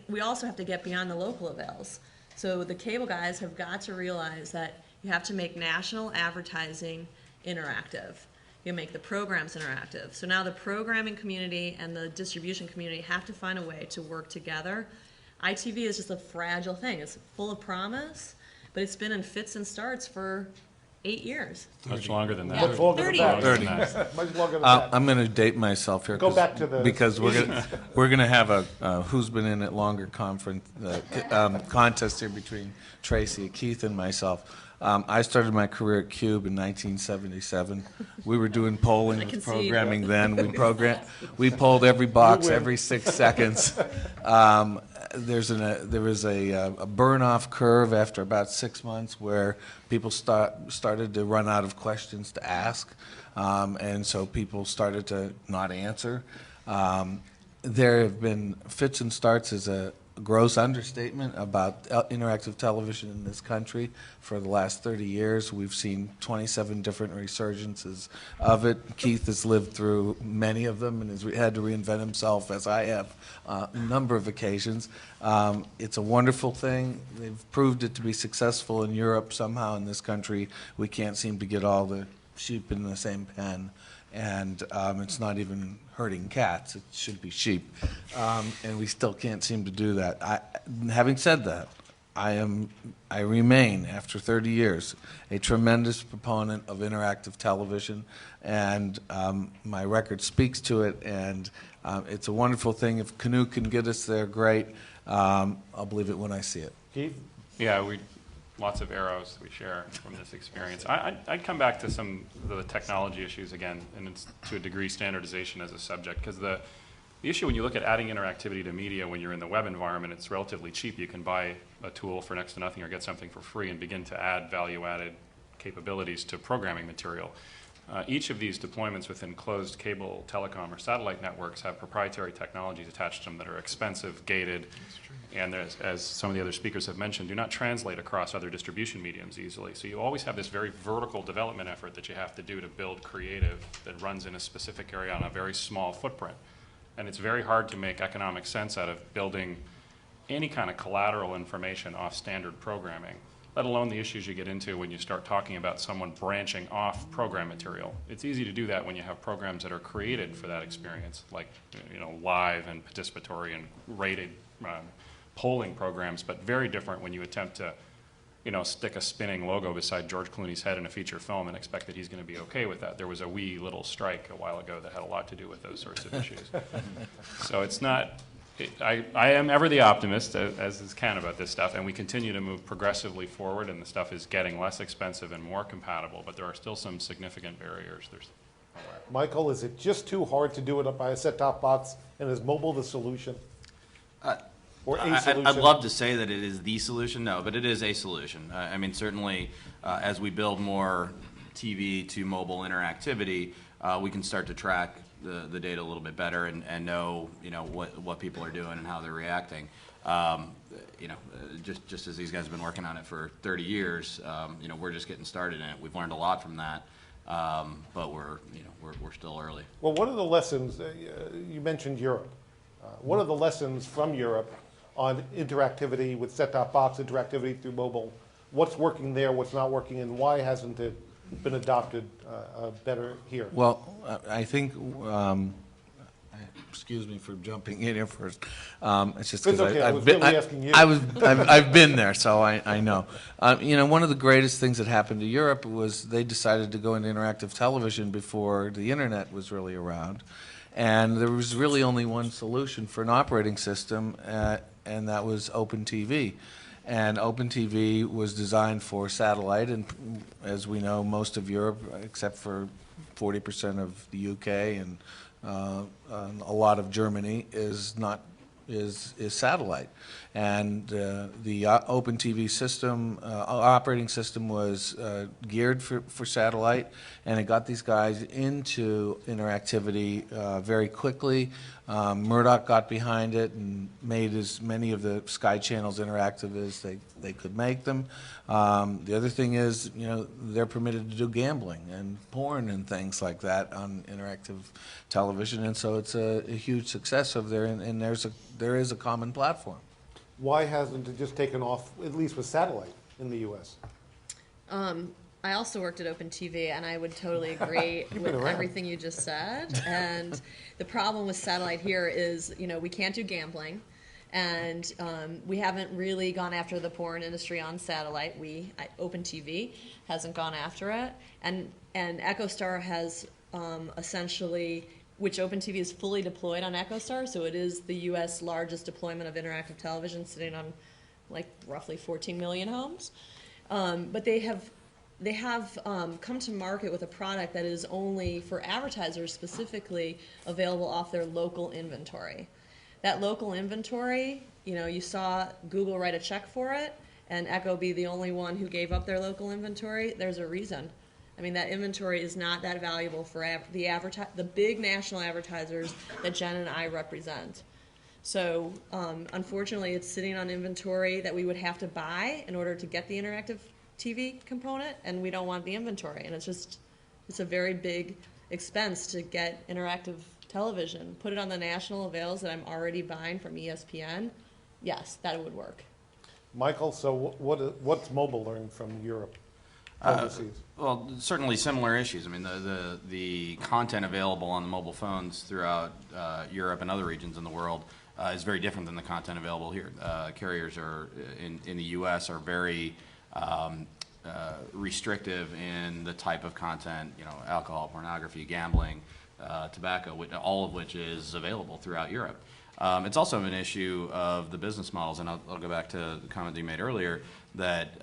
we also have to get beyond the local avails. So the cable guys have got to realize that you have to make national advertising interactive. You make the programs interactive. So now the programming community and the distribution community have to find a way to work together. ITV is just a fragile thing. It's full of promise, but it's been in fits and starts for 8 years. Much longer than that. Much longer 30 than years. that. Much longer than that. I'm going to date myself here. Go back to the because we're going to have a who's been in it longer contest here between Tracy, Keith, and myself. I started my career at Cube in 1977. We were doing polling with programming then. We polled every box every 6 seconds. There was a burn-off curve after about 6 months where people started to run out of questions to ask, and so people started to not answer. There have been fits and starts as a gross understatement about interactive television in this country for the last 30 years. We've seen 27 different resurgences of it. Keith has lived through many of them and has had to reinvent himself, as I have, a number of occasions. It's a wonderful thing. They've proved it to be successful in Europe. Somehow in this country, we can't seem to get all the sheep in the same pen. And it's not even herding cats. It should be sheep. And we still can't seem to do that. Having said that, I remain, after 30 years, a tremendous proponent of interactive television, and my record speaks to it, and it's a wonderful thing. If Canoe can get us there, great. I'll believe it when I see it. Keith? Yeah, lots of arrows that we share from this experience. I'd come back to some of the technology issues again, and it's to a degree standardization as a subject, because the issue when you look at adding interactivity to media when you're in the web environment, it's relatively cheap. You can buy a tool for next to nothing or get something for free and begin to add value-added capabilities to programming material. Each of these deployments within closed cable, telecom, or satellite networks have proprietary technologies attached to them that are expensive, gated, and as some of the other speakers have mentioned, do not translate across other distribution mediums easily. So you always have this very vertical development effort that you have to do to build creative that runs in a specific area on a very small footprint. And it's very hard to make economic sense out of building any kind of collateral information off standard programming, let alone the issues you get into when you start talking about someone branching off program material. It's easy to do that when you have programs that are created for that experience, like live and participatory and rated polling programs, but very different when you attempt to stick a spinning logo beside George Clooney's head in a feature film and expect that he's going to be okay with that. There was a wee little strike a while ago that had a lot to do with those sorts of issues. So it's not, I am ever the optimist, as is Ken, about this stuff, and we continue to move progressively forward, and the stuff is getting less expensive and more compatible, but there are still some significant barriers. Michael, is it just too hard to do it up by a set-top box, and is mobile the solution? Or a solution? I'd love to say that it is the solution, no, but it is a solution. I mean, certainly, as we build more TV to mobile interactivity, we can start to track the data a little bit better and know, what people are doing and how they're reacting. Just as these guys have been working on it for 30 years, we're just getting started in it. We've learned a lot from that, but we're still early. Well, one of the lessons, you mentioned Europe. One of the lessons from Europe on interactivity with set-top box, interactivity through mobile, what's working there, what's not working, and why hasn't it been adopted better here? Well, I think, excuse me for jumping in here first. It's just because okay. Asking you. I've been there, so I know. One of the greatest things that happened to Europe was they decided to go into interactive television before the internet was really around. And there was really only one solution for an operating system, and that was OpenTV. And OpenTV was designed for satellite, and as we know, most of Europe, except for 40% of the UK and a lot of Germany, is satellite. And the OpenTV system, operating system, was geared for satellite, and it got these guys into interactivity very quickly. Murdoch got behind it and made as many of the Sky channels interactive as they could make them. The other thing is, they're permitted to do gambling and porn and things like that on interactive television, and so it's a huge success of there, and there is a common platform. Why hasn't it just taken off, at least with satellite, in the U.S.? I also worked at OpenTV, and I would totally agree with everything you just said. And the problem with satellite here is, we can't do gambling, and we haven't really gone after the porn industry on satellite. OpenTV hasn't gone after it, and EchoStar has essentially, which OpenTV is fully deployed on EchoStar, so it is the U.S. largest deployment of interactive television, sitting on roughly 14 million homes. But they have come to market with a product that is only for advertisers specifically available off their local inventory. That local inventory, you saw Google write a check for it and Echo be the only one who gave up their local inventory. There's a reason. I mean, that inventory is not that valuable for the big national advertisers that Jen and I represent. So unfortunately, it's sitting on inventory that we would have to buy in order to get the interactive TV component, and we don't want the inventory. And it's a very big expense to get interactive television. Put it on the national avails that I'm already buying from ESPN. Yes, that would work. Michael, so what's mobile learned from Europe? Overseas? Well, certainly similar issues. I mean, the content available on the mobile phones throughout Europe and other regions in the world is very different than the content available here. Carriers are in the U.S. are very restrictive in the type of content, alcohol, pornography, gambling, tobacco, all of which is available throughout Europe. It's also an issue of the business models, and I'll go back to the comment that you made earlier, that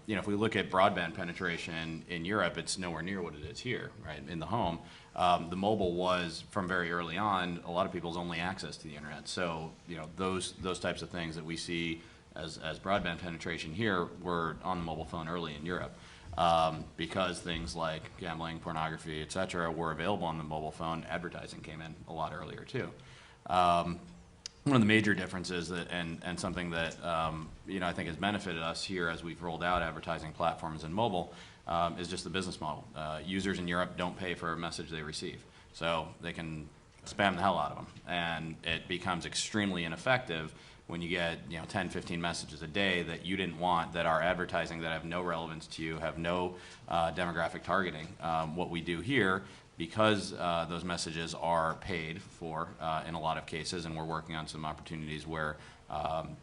if we look at broadband penetration in Europe, it's nowhere near what it is here, right, in the home. The mobile was, from very early on, a lot of people's only access to the internet. So those types of things that we see as broadband penetration here were on the mobile phone early in Europe. Because things like gambling, pornography, et cetera, were available on the mobile phone, advertising came in a lot earlier too. One of the major differences that, and something that I think has benefited us here as we've rolled out advertising platforms in mobile is just the business model. Users in Europe don't pay for a message they receive, so they can spam the hell out of them, and it becomes extremely ineffective when you get 10, 15 messages a day that you didn't want, that are advertising, that have no relevance to you, have no demographic targeting. What we do here, because those messages are paid for in a lot of cases, and we're working on some opportunities where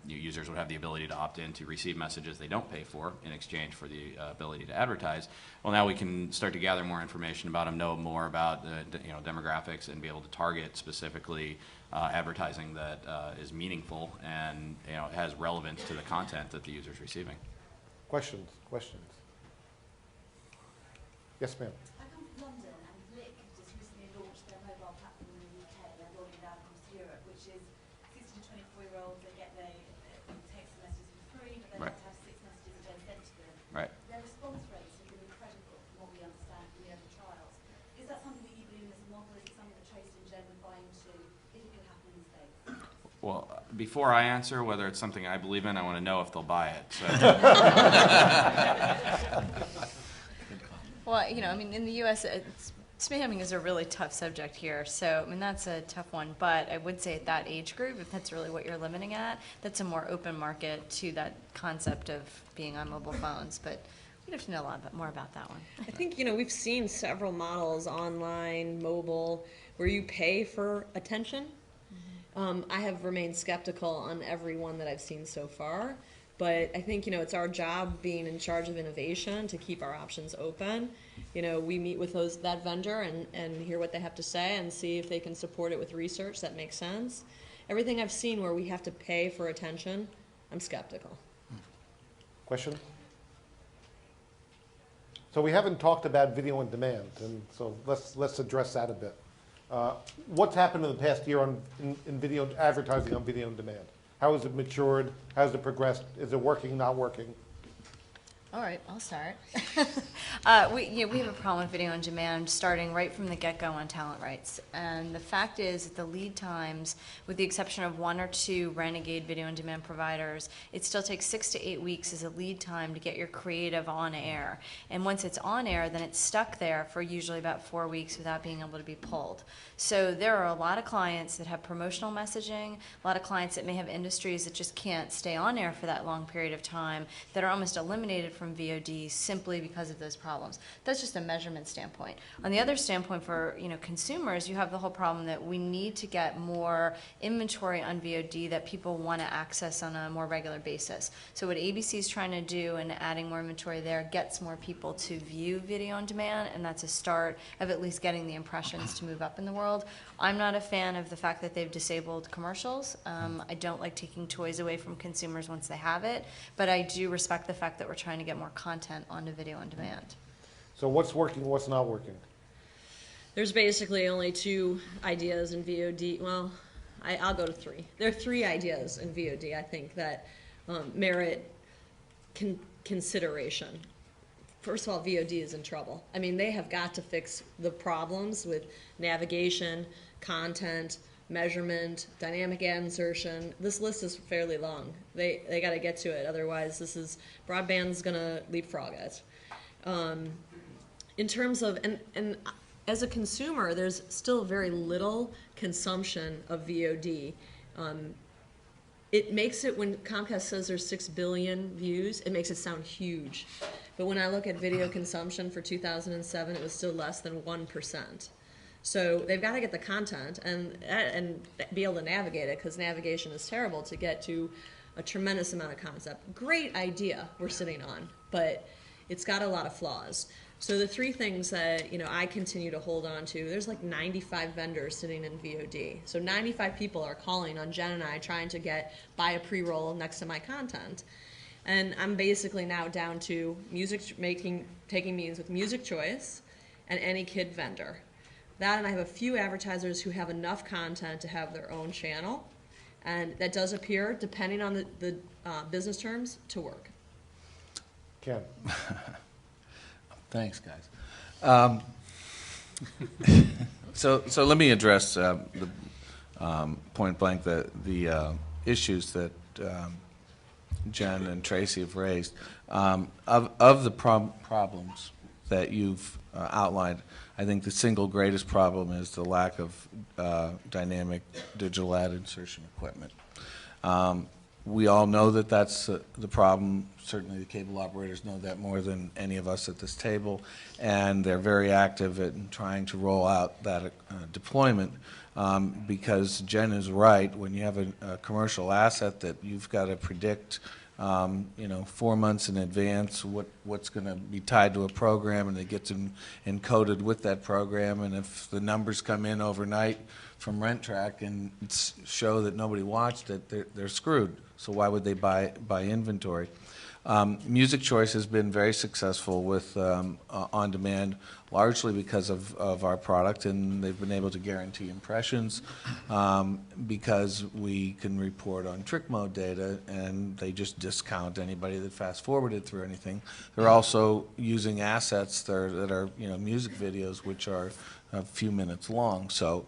users would have the ability to opt in to receive messages they don't pay for in exchange for the ability to advertise. Well, now we can start to gather more information about them, know more about the demographics, and be able to target specifically advertising that is meaningful and has relevance to the content that the user is receiving. Questions? Yes, ma'am. I come from London, and Blick have just recently launched their mobile platform in the UK. They're rolling it out across Europe, which is 16 to 24-year-olds. They get their text messages for free, but they Right. have to have 6 messages a day sent to them. Right. Their response rates have been incredible from what we understand from the early trials. Is that something that you believe in as a model? Is it something that Tracy and Jen would buy into if it could happen in the States? Well, before I answer whether it's something I believe in, I want to know if they'll buy it. So. Well, in the U.S., spamming is a really tough subject here. So, that's a tough one. But I would say at that age group, if that's really what you're limiting at, that's a more open market to that concept of being on mobile phones. But we'd have to know a lot more about that one. I think, we've seen several models, online, mobile, where you pay for attention. I have remained skeptical on every one that I've seen so far. But I think, it's our job being in charge of innovation to keep our options open. We meet with that vendor and hear what they have to say and see if they can support it with research that makes sense. Everything I've seen where we have to pay for attention, I'm skeptical. Question? So we haven't talked about video on demand, and so let's address that a bit. What's happened in the past year in video advertising on video on demand? How has it matured? How has it progressed? Is it working, not working? All right, I'll start. We have a problem with video on demand starting right from the get-go on talent rights. And the fact is that the lead times, with the exception of 1 or 2 renegade video on demand providers, it still takes 6 to 8 weeks as a lead time to get your creative on air. And once it's on air, then it's stuck there for usually about 4 weeks without being able to be pulled. So there are a lot of clients that have promotional messaging, a lot of clients that may have industries that just can't stay on air for that long period of time, that are almost eliminated from VOD simply because of those problems. That's just a measurement standpoint. On the other standpoint for consumers, you have the whole problem that we need to get more inventory on VOD that people want to access on a more regular basis. So what ABC is trying to do and adding more inventory there gets more people to view video on demand, and that's a start of at least getting the impressions to move up in the world. I'm not a fan of the fact that they've disabled commercials. I don't like taking toys away from consumers once they have it, but I do respect the fact that we're trying to get more content onto video on demand. So what's working, what's not working? There's basically only 2 ideas in VOD. Well, I'll go to 3. There are 3 ideas in VOD, I think, that merit consideration. First of all, VOD is in trouble. They have got to fix the problems with navigation, content, measurement, dynamic ad insertion. This list is fairly long. They got to get to it. Otherwise, broadband's going to leapfrog it. In terms of, and as a consumer, there's still very little consumption of VOD. It makes it, when Comcast says there's 6 billion views, it makes it sound huge. But when I look at video consumption for 2007, it was still less than 1%. So they've got to get the content and be able to navigate it, because navigation is terrible to get to a tremendous amount of concept. Great idea we're sitting on, but it's got a lot of flaws. So the 3 things that I continue to hold on to, there's like 95 vendors sitting in VOD. So 95 people are calling on Jen and I trying to buy a pre-roll next to my content. And I'm basically now down to taking meetings with Music Choice and any kid vendor. That, and I have a few advertisers who have enough content to have their own channel. And that does appear, depending on the business terms, to work. Ken? Thanks, guys. So let me address the point blank the issues that Jen and Tracy have raised. Of the problems that you've outlined, I think the single greatest problem is the lack of dynamic digital ad insertion equipment. We all know that that's the problem. Certainly the cable operators know that more than any of us at this table, and they're very active in trying to roll out that deployment because Jen is right. When you have a commercial asset that you've got to predict 4 months in advance what's going to be tied to a program, and it gets encoded with that program, and if the numbers come in overnight from RentTrack and show that nobody watched it, they're screwed. So why would they buy inventory? Music Choice has been very successful with on-demand, largely because of our product, and they've been able to guarantee impressions because we can report on trick mode data, and they just discount anybody that fast-forwarded through anything. They're also using assets that are music videos, which are a few minutes long. So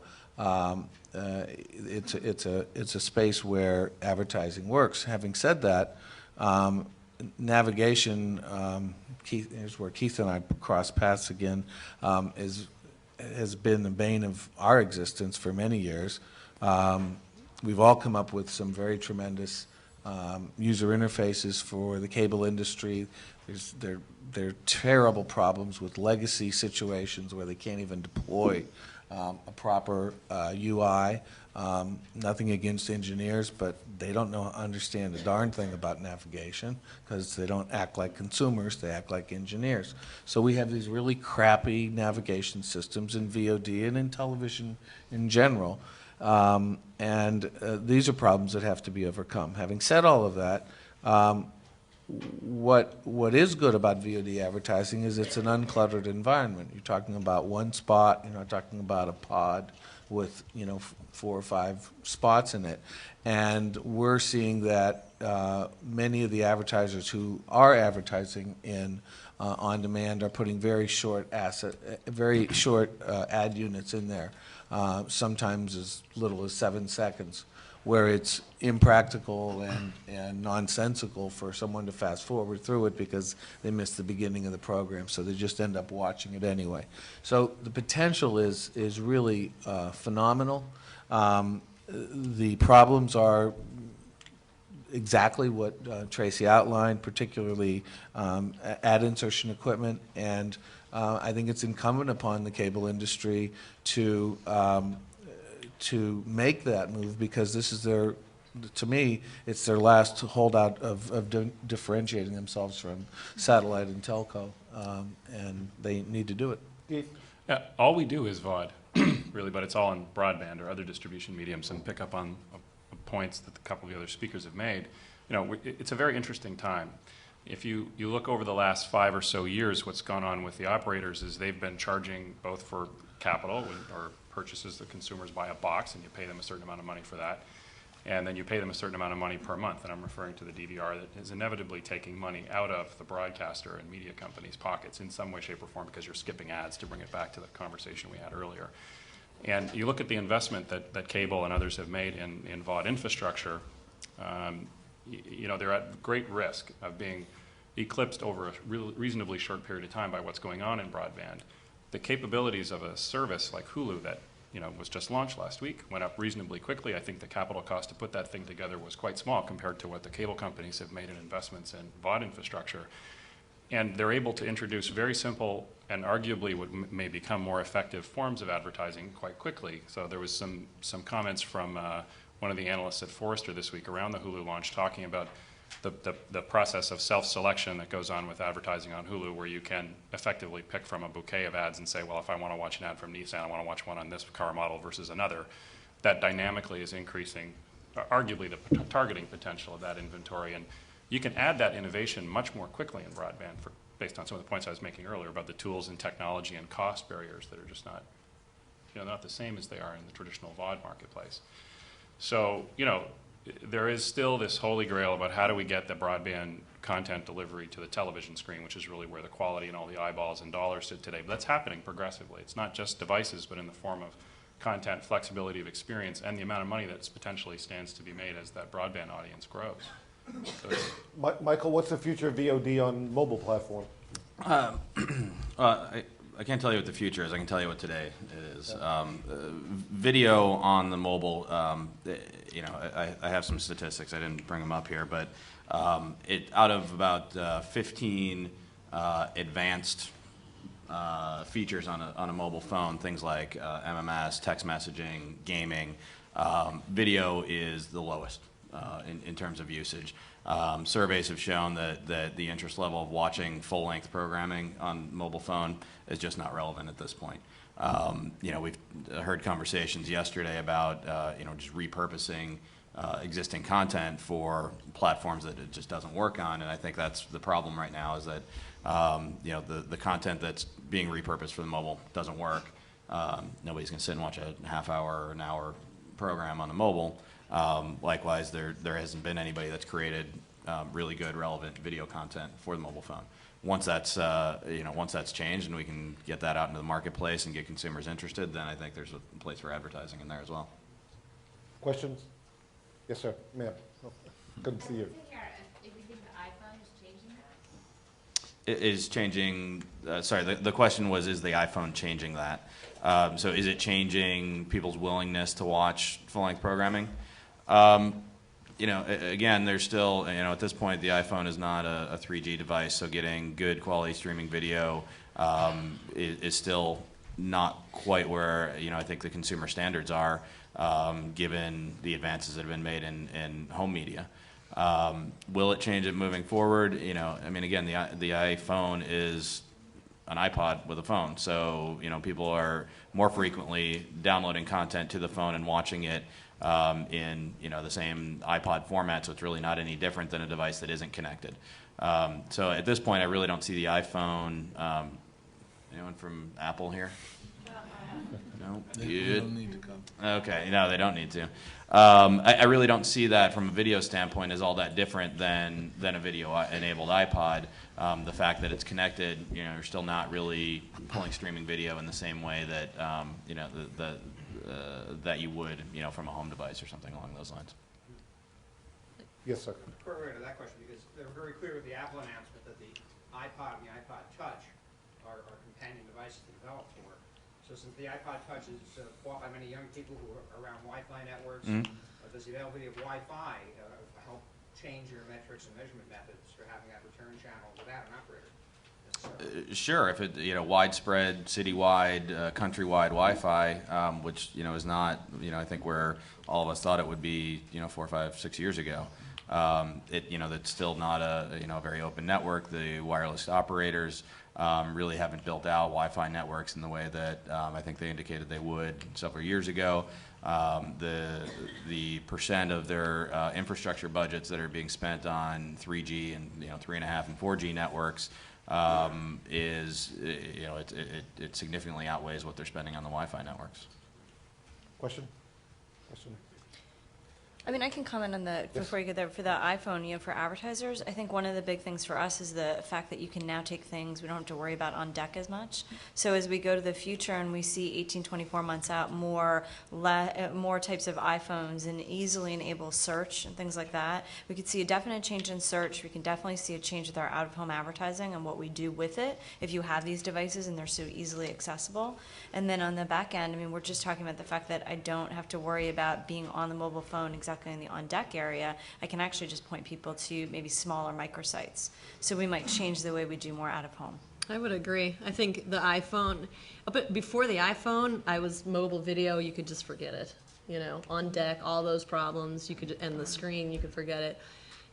it's a space where advertising works. Having said that, navigation, Keith, here's where Keith and I cross paths again, has been the bane of our existence for many years. We've all come up with some very tremendous user interfaces for the cable industry. There are terrible problems with legacy situations where they can't even deploy a proper UI. Nothing against engineers, but they don't understand a darn thing about navigation because they don't act like consumers, they act like engineers. So we have these really crappy navigation systems in VOD and in television in general. These are problems that have to be overcome. Having said all of that, what is good about VOD advertising is it's an uncluttered environment. You're talking about one spot, you're not talking about a pod with 4 or 5 spots in it. And we're seeing that many of the advertisers who are advertising in on demand are putting very short ad units in there, sometimes as little as 7 seconds, where it's impractical and nonsensical for someone to fast forward through it because they missed the beginning of the program, so they just end up watching it anyway. So the potential is really phenomenal. The problems are exactly what Tracy outlined, particularly ad insertion equipment, and I think it's incumbent upon the cable industry to make that move, because this is to me, it's their last holdout of differentiating themselves from satellite and telco, and they need to do it. Yeah, all we do is VOD, really, but it's all on broadband or other distribution mediums. And pick up on points that a couple of the other speakers have made. It's a very interesting time. If you look over the last 5 or so years, what's gone on with the operators is they've been charging both for capital or purchases that consumers buy a box, and you pay them a certain amount of money for that. And then you pay them a certain amount of money per month, and I'm referring to the DVR that is inevitably taking money out of the broadcaster and media companies' pockets in some way, shape, or form, because you're skipping ads, to bring it back to the conversation we had earlier. And you look at the investment that cable and others have made in VOD infrastructure, they're at great risk of being eclipsed over a reasonably short period of time by what's going on in broadband. The capabilities of a service like Hulu that was just launched last week went up reasonably quickly. I think the capital cost to put that thing together was quite small compared to what the cable companies have made in investments in VOD infrastructure. And they're able to introduce very simple and arguably what may become more effective forms of advertising quite quickly. So there was some comments from one of the analysts at Forrester this week around the Hulu launch talking about the process of self-selection that goes on with advertising on Hulu, where you can effectively pick from a bouquet of ads and say, well, if I want to watch an ad from Nissan, I want to watch one on this car model versus another. That dynamically is increasing, arguably, the targeting potential of that inventory. And you can add that innovation much more quickly in broadband based on some of the points I was making earlier about the tools and technology and cost barriers that are just not the same as they are in the traditional VOD marketplace. So, there is still this holy grail about how do we get the broadband content delivery to the television screen, which is really where the quality and all the eyeballs and dollars sit today. But that's happening progressively. It's not just devices, but in the form of content, flexibility of experience, and the amount of money that potentially stands to be made as that broadband audience grows. So Michael, what's the future of VOD on mobile platform? I can't tell you what the future is. I can tell you what today is. Video on the mobile, you know, I have some statistics. I didn't bring them up here, but out of about 15 advanced features on a mobile phone, things like MMS, text messaging, gaming, video is the lowest in terms of usage. Surveys have shown that the interest level of watching full-length programming on mobile phone is just not relevant at this point. You know, we've heard conversations yesterday about you know, just repurposing existing content for platforms that it just doesn't work on, and I think that's the problem right now, is that you know, the content that's being repurposed for the mobile doesn't work. Nobody's going to sit and watch a half hour or an hour program on the mobile. Likewise, there hasn't been anybody that's created really good, relevant video content for the mobile phone. Once that's you know, once that's changed and we can get that out into the marketplace and get consumers interested, then I think there's a place for advertising in there as well. Questions? Yes, sir. Ma'am. Oh, good to see you. If you think the iPhone is changing that? It is changing. Sorry, the question was, is the iPhone changing that? So is it changing people's willingness to watch full-length programming? You know, again, there's still, you know, at this point, the iPhone is not a 3G device, so getting good quality streaming video is still not quite where, you know, I think the consumer standards are, given the advances that have been made in home media. Will it change it moving forward? You know, I mean, again, the iPhone is an iPod with a phone, so, you know, people are more frequently downloading content to the phone and watching it in, you know, the same iPod format, so it's really not any different than a device that isn't connected. So at this point, I really don't see the iPhone. Anyone from Apple here? No? They don't need to come. Okay, no, they don't need to. I really don't see that from a video standpoint as all that different than a video-enabled iPod. The fact that it's connected, you know, you're still not really pulling streaming video in the same way that, you know, that you would, you know, from a home device or something along those lines. Yes, sir. Correlate to that question, because they're very clear with the Apple announcement that the iPod and the iPod Touch are companion devices to develop for. So since the iPod Touch is bought by many young people who are around Wi-Fi networks, does the availability of Wi-Fi help change your metrics and measurement methods for having that return channel without an operator? Sure, if it, you know, widespread, citywide, countrywide Wi-Fi, which, you know, is not, you know, I think where all of us thought it would be, you know, 4, 5, 6 years ago. You know, that's still not a, you know, a very open network. The wireless operators really haven't built out Wi-Fi networks in the way that I think they indicated they would several years ago. The percent of their infrastructure budgets that are being spent on 3G and, you know, 3.5 and 4G networks is, you know, it significantly outweighs what they're spending on the Wi-Fi networks. Question? Question? I mean, I can comment on the, before you get there, for the iPhone, you know, for advertisers, I think one of the big things for us is the fact that you can now take things we don't have to worry about on deck as much. So as we go to the future and we see 18, 24 months out, more types of iPhones and easily enable search and things like that, we could see a definite change in search. We can definitely see a change with our out-of-home advertising and what we do with it if you have these devices and they're so easily accessible. And then on the back end, I mean, we're just talking about the fact that I don't have to worry about being on the mobile phone exactly in the on-deck area. I can actually just point people to maybe smaller microsites. So we might change the way we do more out-of-home. I would agree. I think the iPhone, but before the iPhone, I was mobile video, you could just forget it. You know, on deck, all those problems, you could, and the screen, you could forget it.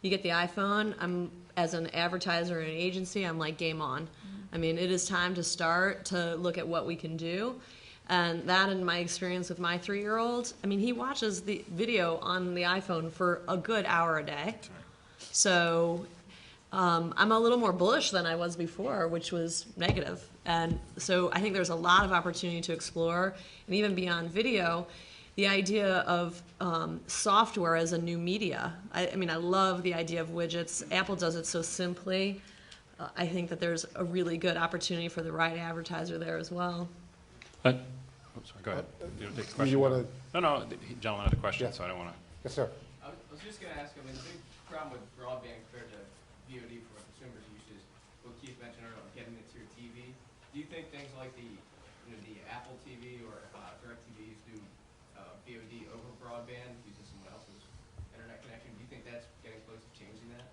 You get the iPhone, as an advertiser in an agency, I'm like, game on. I mean, it is time to start to look at what we can do. And that, in my experience with my 3-year-old, I mean, he watches the video on the iPhone for a good hour a day. So I'm a little more bullish than I was before, which was negative. And so I think there's a lot of opportunity to explore. And even beyond video, the idea of software as a new media. I mean, I love the idea of widgets. Apple does it so simply. I think that there's a really good opportunity for the right advertiser there as well. Sorry, go ahead. You take the question? You want to? No, the gentleman had a question, Yeah. so I don't want to. Yes, sir. I was just going to ask, I mean, the big problem with broadband compared to VOD for consumers' use is what Keith mentioned earlier, getting it to your TV. Do you think things like the Apple TV or DirecTVs do VOD over broadband using someone else's internet connection? Do you think that's getting close to changing that?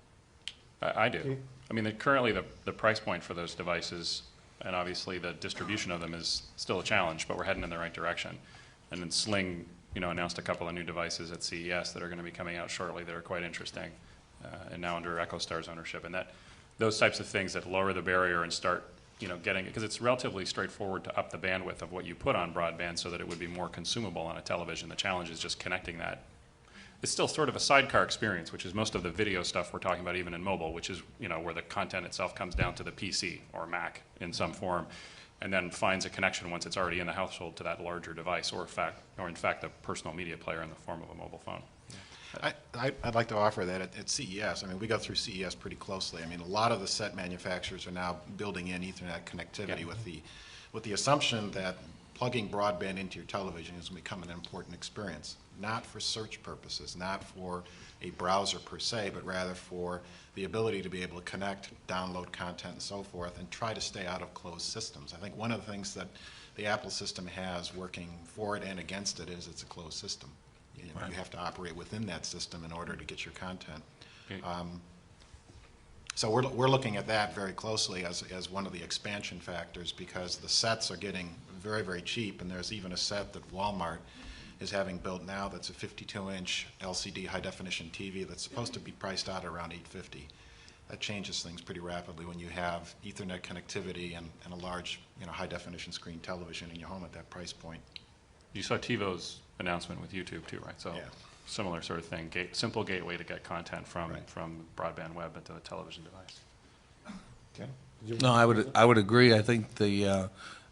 I do. I mean, currently the price point for those devices and obviously the distribution of them is still a challenge, but we're heading in the right direction. And then Sling, announced a couple of new devices at CES that are going to be coming out shortly that are quite interesting, and now under EchoStar's ownership. And those types of things that lower the barrier and start, getting it, because it's relatively straightforward to up the bandwidth of what you put on broadband so that it would be more consumable on a television. The challenge is just connecting that. It's still sort of a sidecar experience, which is most of the video stuff we're talking about even in mobile, which is where the content itself comes down to the PC or Mac in some form, and then finds a connection once it's already in the household to that larger device, or in fact a personal media player in the form of a mobile phone. I'd like to offer that at CES. I mean, we go through CES pretty closely. I mean, a lot of the set manufacturers are now building in Ethernet connectivity with the assumption that plugging broadband into your television is becoming an important experience, not for search purposes, not for a browser per se, but rather for the ability to be able to connect, download content, and so forth, and try to stay out of closed systems. I think one of the things that the Apple system has working for it and against it is it's a closed system. You have to operate within that system in order to get your content. So we're looking at that very closely as one of the expansion factors, because the sets are getting very, very cheap, and there's even a set that Walmart is having built now that's a 52-inch LCD high-definition TV that's supposed to be priced out around $850. That changes things pretty rapidly when you have Ethernet connectivity and a large, high-definition screen television in your home at that price point. You saw TiVo's announcement with YouTube too, right? So yeah. Similar sort of thing, simple gateway to get content from broadband web into the television device. Okay. No, I would agree. I think the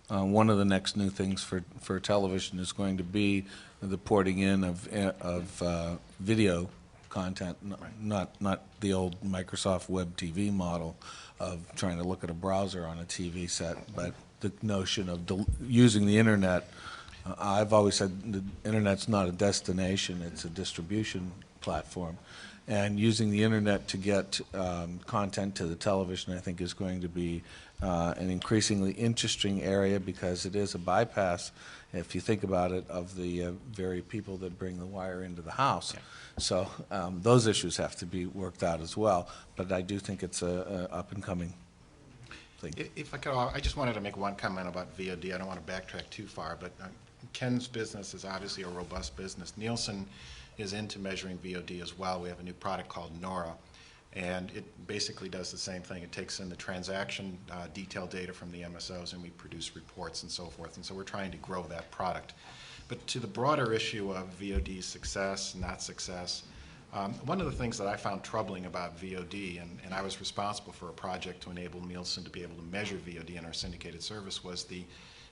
one of the next new things for television is going to be the porting in of video content, not the old Microsoft Web TV model of trying to look at a browser on a TV set, but the notion of using the internet. I've always said the internet's not a destination; it's a distribution platform. And using the internet to get content to the television, I think, is going to be an increasingly interesting area, because it is a bypass, if you think about it, of the very people that bring the wire into the house. Yeah. So those issues have to be worked out as well. But I do think it's a up-and-coming thing. If I could, I just wanted to make one comment about VOD. I don't want to backtrack too far, but Ken's business is obviously a robust business. Nielsen is into measuring VOD as well. We have a new product called Nora, and it basically does the same thing. It takes in the transaction detail data from the MSOs, and we produce reports and so forth, and so we're trying to grow that product. But to the broader issue of VOD success, not success, one of the things that I found troubling about VOD, and I was responsible for a project to enable Nielsen to be able to measure VOD in our syndicated service, was the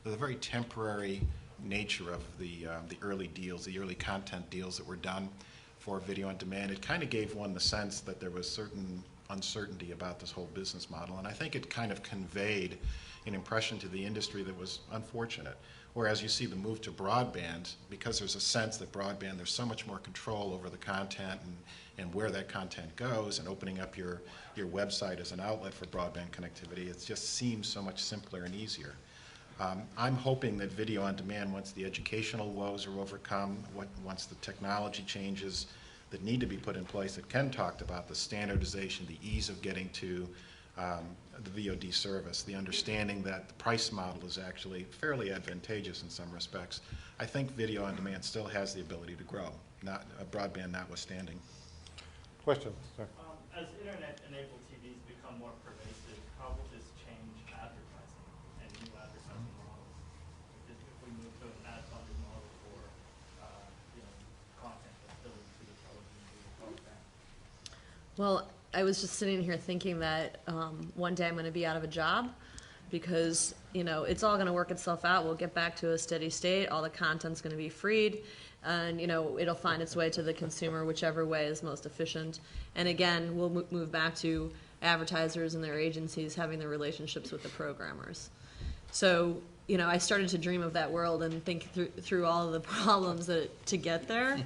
very temporary nature of the early deals, the early content deals that were done for video on demand. It kind of gave one the sense that there was certain uncertainty about this whole business model, and I think it kind of conveyed an impression to the industry that was unfortunate. Whereas you see the move to broadband, because there's a sense that broadband, there's so much more control over the content and where that content goes, and opening up your website as an outlet for broadband connectivity, it just seems so much simpler and easier. I'm hoping that video on demand, once the educational woes are overcome, once the technology changes that need to be put in place that Ken talked about, the standardization, the ease of getting to the VOD service, the understanding that the price model is actually fairly advantageous in some respects, I think video on demand still has the ability to grow, not broadband notwithstanding. Question, sir. As internet-enabled TVs become more pervasive, how will this change advertising and new advertising models? If we move to an ad-funded model for content that's delivered to the television program? Well, I was just sitting here thinking that one day I'm going to be out of a job, because it's all going to work itself out. We'll get back to a steady state. All the content's going to be freed, And, it'll find its way to the consumer whichever way is most efficient. And again, we'll move back to advertisers and their agencies having the relationships with the programmers. So, I started to dream of that world and think through all of the problems to get there.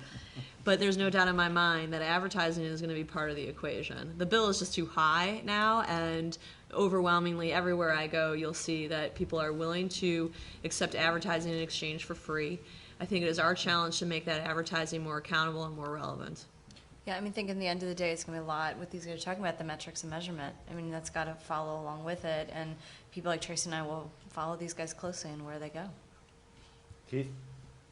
But there's no doubt in my mind that advertising is going to be part of the equation. The bill is just too high now, and overwhelmingly everywhere I go, you'll see that people are willing to accept advertising in exchange for free. I think it is our challenge to make that advertising more accountable and more relevant. Yeah, I think in the end of the day, it's going to be a lot with these guys talking about the metrics and measurement. That's got to follow along with it, and people like Tracy and I will follow these guys closely and where they go. Keith?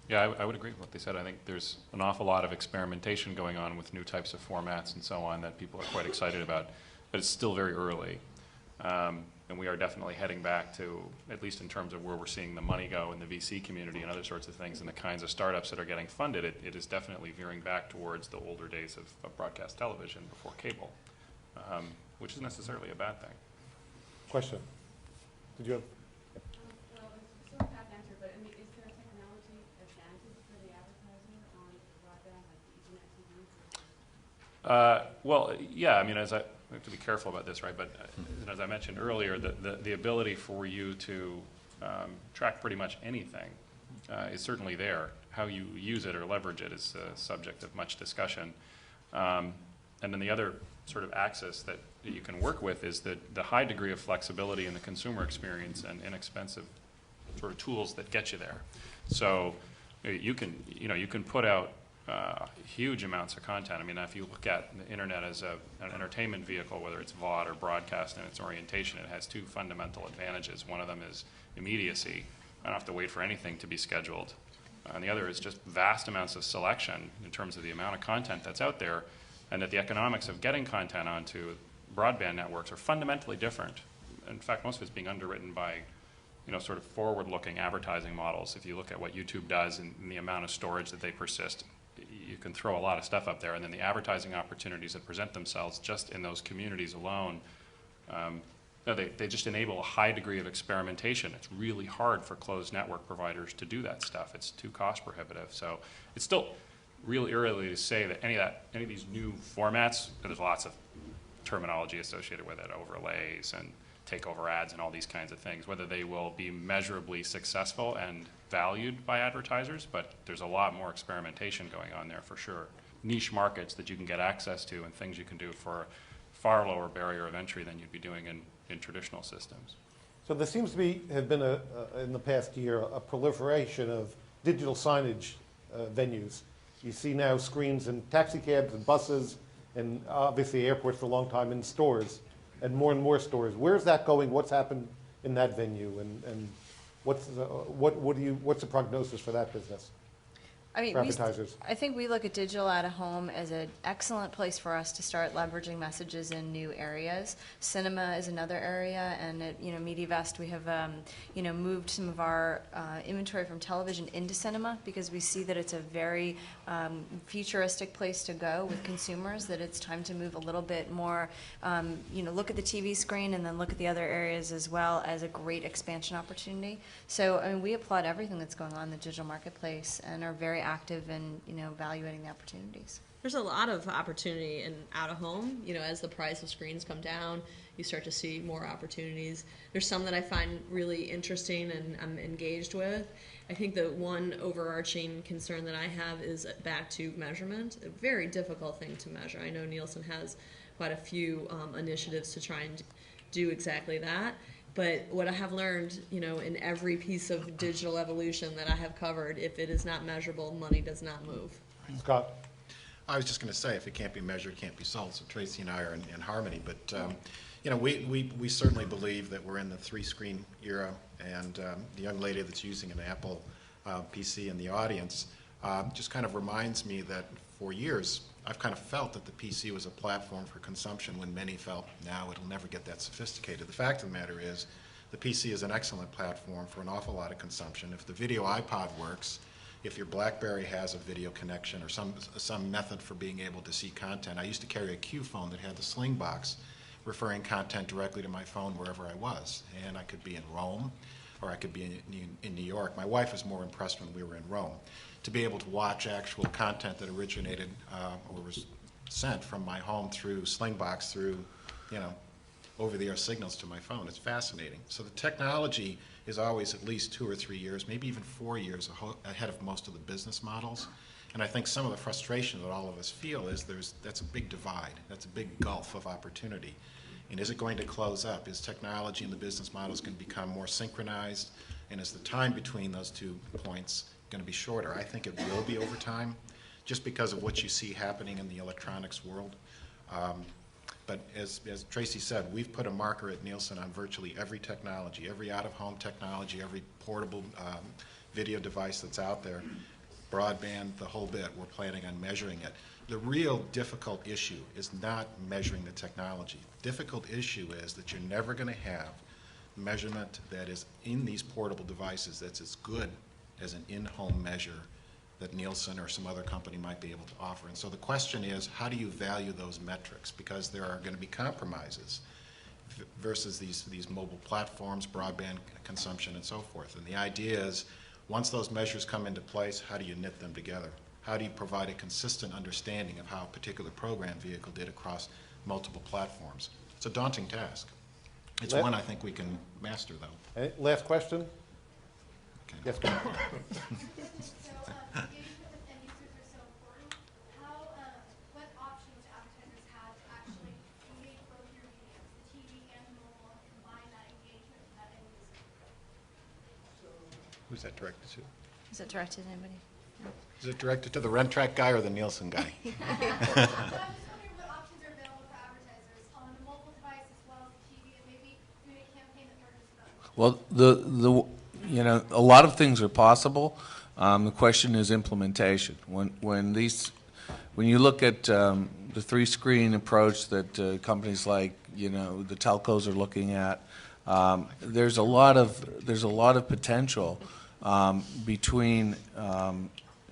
Yeah, I would agree with what they said. I think there's an awful lot of experimentation going on with new types of formats and so on that people are quite excited about, but it's still very early. And we are definitely heading back to, at least in terms of where we're seeing the money go in the VC community and other sorts of things and the kinds of startups that are getting funded, it is definitely veering back towards the older days of broadcast television before cable, which is necessarily a bad thing. Question? Did you have? Well, it's sort of half answered, but is there a technology advantage for the advertiser on broadband, like the Ethernet TV? Well, yeah, we have to be careful about this, right? But as I mentioned earlier, the ability for you to track pretty much anything is certainly there. How you use it or leverage it is a subject of much discussion. And then the other sort of axis that you can work with is the high degree of flexibility in the consumer experience and inexpensive sort of tools that get you there. So you can put out huge amounts of content. If you look at the internet as an entertainment vehicle, whether it's VOD or broadcast in its orientation, it has two fundamental advantages. One of them is immediacy. I don't have to wait for anything to be scheduled. And the other is just vast amounts of selection in terms of the amount of content that's out there, and that the economics of getting content onto broadband networks are fundamentally different. In fact, most of it's being underwritten by sort of forward-looking advertising models. If you look at what YouTube does and the amount of storage that they persist, you can throw a lot of stuff up there, and then the advertising opportunities that present themselves just in those communities alone, they just enable a high degree of experimentation. It's really hard for closed network providers to do that stuff. It's too cost prohibitive. So it's still really early to say that any of these new formats, there's lots of terminology associated with it, overlays and takeover ads and all these kinds of things, whether they will be measurably successful and valued by advertisers, but there's a lot more experimentation going on there for sure. Niche markets that you can get access to and things you can do for far lower barrier of entry than you'd be doing in traditional systems. So there seems to have been in the past year a proliferation of digital signage venues. You see now screens in taxi cabs and buses, and obviously airports for a long time, in stores, and more stores. Where's that going? What's happened in that venue, and what's the prognosis for that business? For advertisers? I think we look at digital out of home as an excellent place for us to start leveraging messages in new areas. Cinema is another area, and at MediaVest we have moved some of our inventory from television into cinema because we see that it's a very futuristic place to go with consumers. That it's time to move a little bit more. Look at the TV screen and then look at the other areas as well as a great expansion opportunity. So we applaud everything that's going on in the digital marketplace and are very active in evaluating the opportunities. There's a lot of opportunity in out of home. As the price of screens come down, you start to see more opportunities. There's some that I find really interesting and I'm engaged with. I think the one overarching concern that I have is back to measurement. A very difficult thing to measure. I know Nielsen has quite a few initiatives to try and do exactly that. But what I have learned, in every piece of digital evolution that I have covered, if it is not measurable, money does not move. Scott? I was just going to say, if it can't be measured, it can't be sold. So Tracy and I are in harmony. But we certainly believe that we're in the 3-screen era, and the young lady that's using an Apple PC in the audience just kind of reminds me that for years I've kind of felt that the PC was a platform for consumption when many felt now it'll never get that sophisticated. The fact of the matter is the PC is an excellent platform for an awful lot of consumption. If the video iPod works, if your BlackBerry has a video connection or some method for being able to see content. I used to carry a Q phone that had the sling box referring content directly to my phone wherever I was. And I could be in Rome, or I could be in New York. My wife was more impressed when we were in Rome. To be able to watch actual content that originated or was sent from my home through Slingbox, through, over-the-air signals to my phone. It's fascinating. So the technology is always at least 2 or 3 years, maybe even 4 years ahead of most of the business models. And I think some of the frustration that all of us feel is that's a big divide. That's a big gulf of opportunity. And is it going to close up? Is technology and the business models going to become more synchronized? And is the time between those 2 points going to be shorter? I think it will be over time, just because of what you see happening in the electronics world. But as Tracy said, we've put a marker at Nielsen on virtually every technology, every out-of-home technology, every portable video device that's out there, broadband, the whole bit. We're planning on measuring it. The real difficult issue is not measuring the technology. The difficult issue is that you're never going to have measurement that is in these portable devices that's as good as an in-home measure that Nielsen or some other company might be able to offer. And so the question is, how do you value those metrics? Because there are going to be compromises versus these mobile platforms, broadband consumption, and so forth. And the idea is, once those measures come into place, how do you knit them together? How do you provide a consistent understanding of how a particular program vehicle did across multiple platforms? It's a daunting task. It's one I think we can master, though. Last question? Okay. Yes, go ahead. Engagement with end users are so important. What options do advertisers have to actually engage both your mediums, the TV and the mobile, and combine that engagement with that end user? Who's that directed to? Is it directed at anybody? Is it directed to the RentTrack guy or the Nielsen guy? But I'm just wondering what options are available for advertisers on the mobile device as well as the TV, and maybe doing a campaign that merges both. Well, a lot of things are possible. The question is implementation. When you look at the 3-screen approach that companies like the telcos are looking at, there's a lot of potential between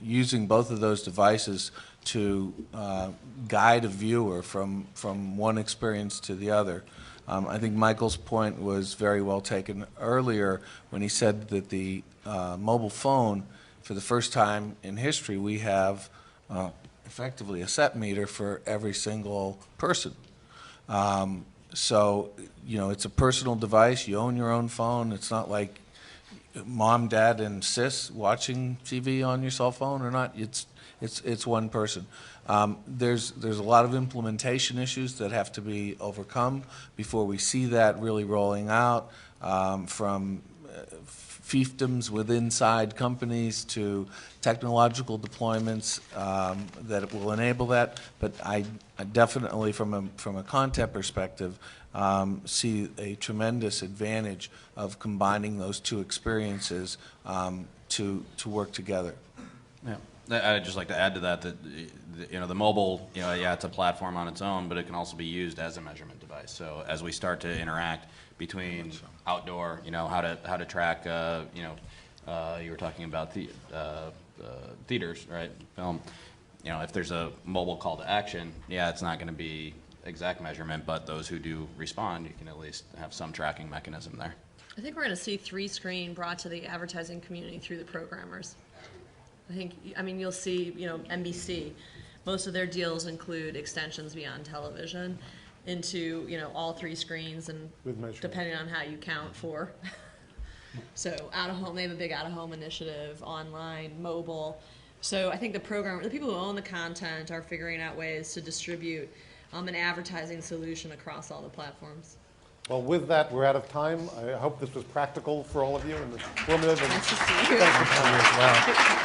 using both of those devices to guide a viewer from one experience to the other. I think Michael's point was very well taken earlier when he said that the mobile phone, for the first time in history, we have effectively a set meter for every single person. So, it's a personal device. You own your own phone. It's not like mom, dad, and sis watching TV on your cell phone or not. It's one person. There's a lot of implementation issues that have to be overcome before we see that really rolling out, from fiefdoms with inside companies to technological deployments that will enable that. But I definitely, from a content perspective, see a tremendous advantage of combining those 2 experiences to work together. Yeah. I'd just like to add to that the mobile, it's a platform on its own, but it can also be used as a measurement device. So as we start to interact between outdoor, how to track, you were talking about the theaters, right? Film. If there's a mobile call to action, it's not going to be exact measurement, but those who do respond, you can at least have some tracking mechanism there. I think we're going to see 3-screen brought to the advertising community through the programmers. You'll see, NBC, most of their deals include extensions beyond television into, all 3 screens, and depending on how you count for. So out of home, they have a big out of home initiative, online, mobile. So I think the people who own the content are figuring out ways to distribute an advertising solution across all the platforms. Well, with that, we're out of time. I hope this was practical for all of you and informative. Nice to see you. Thanks for coming as well.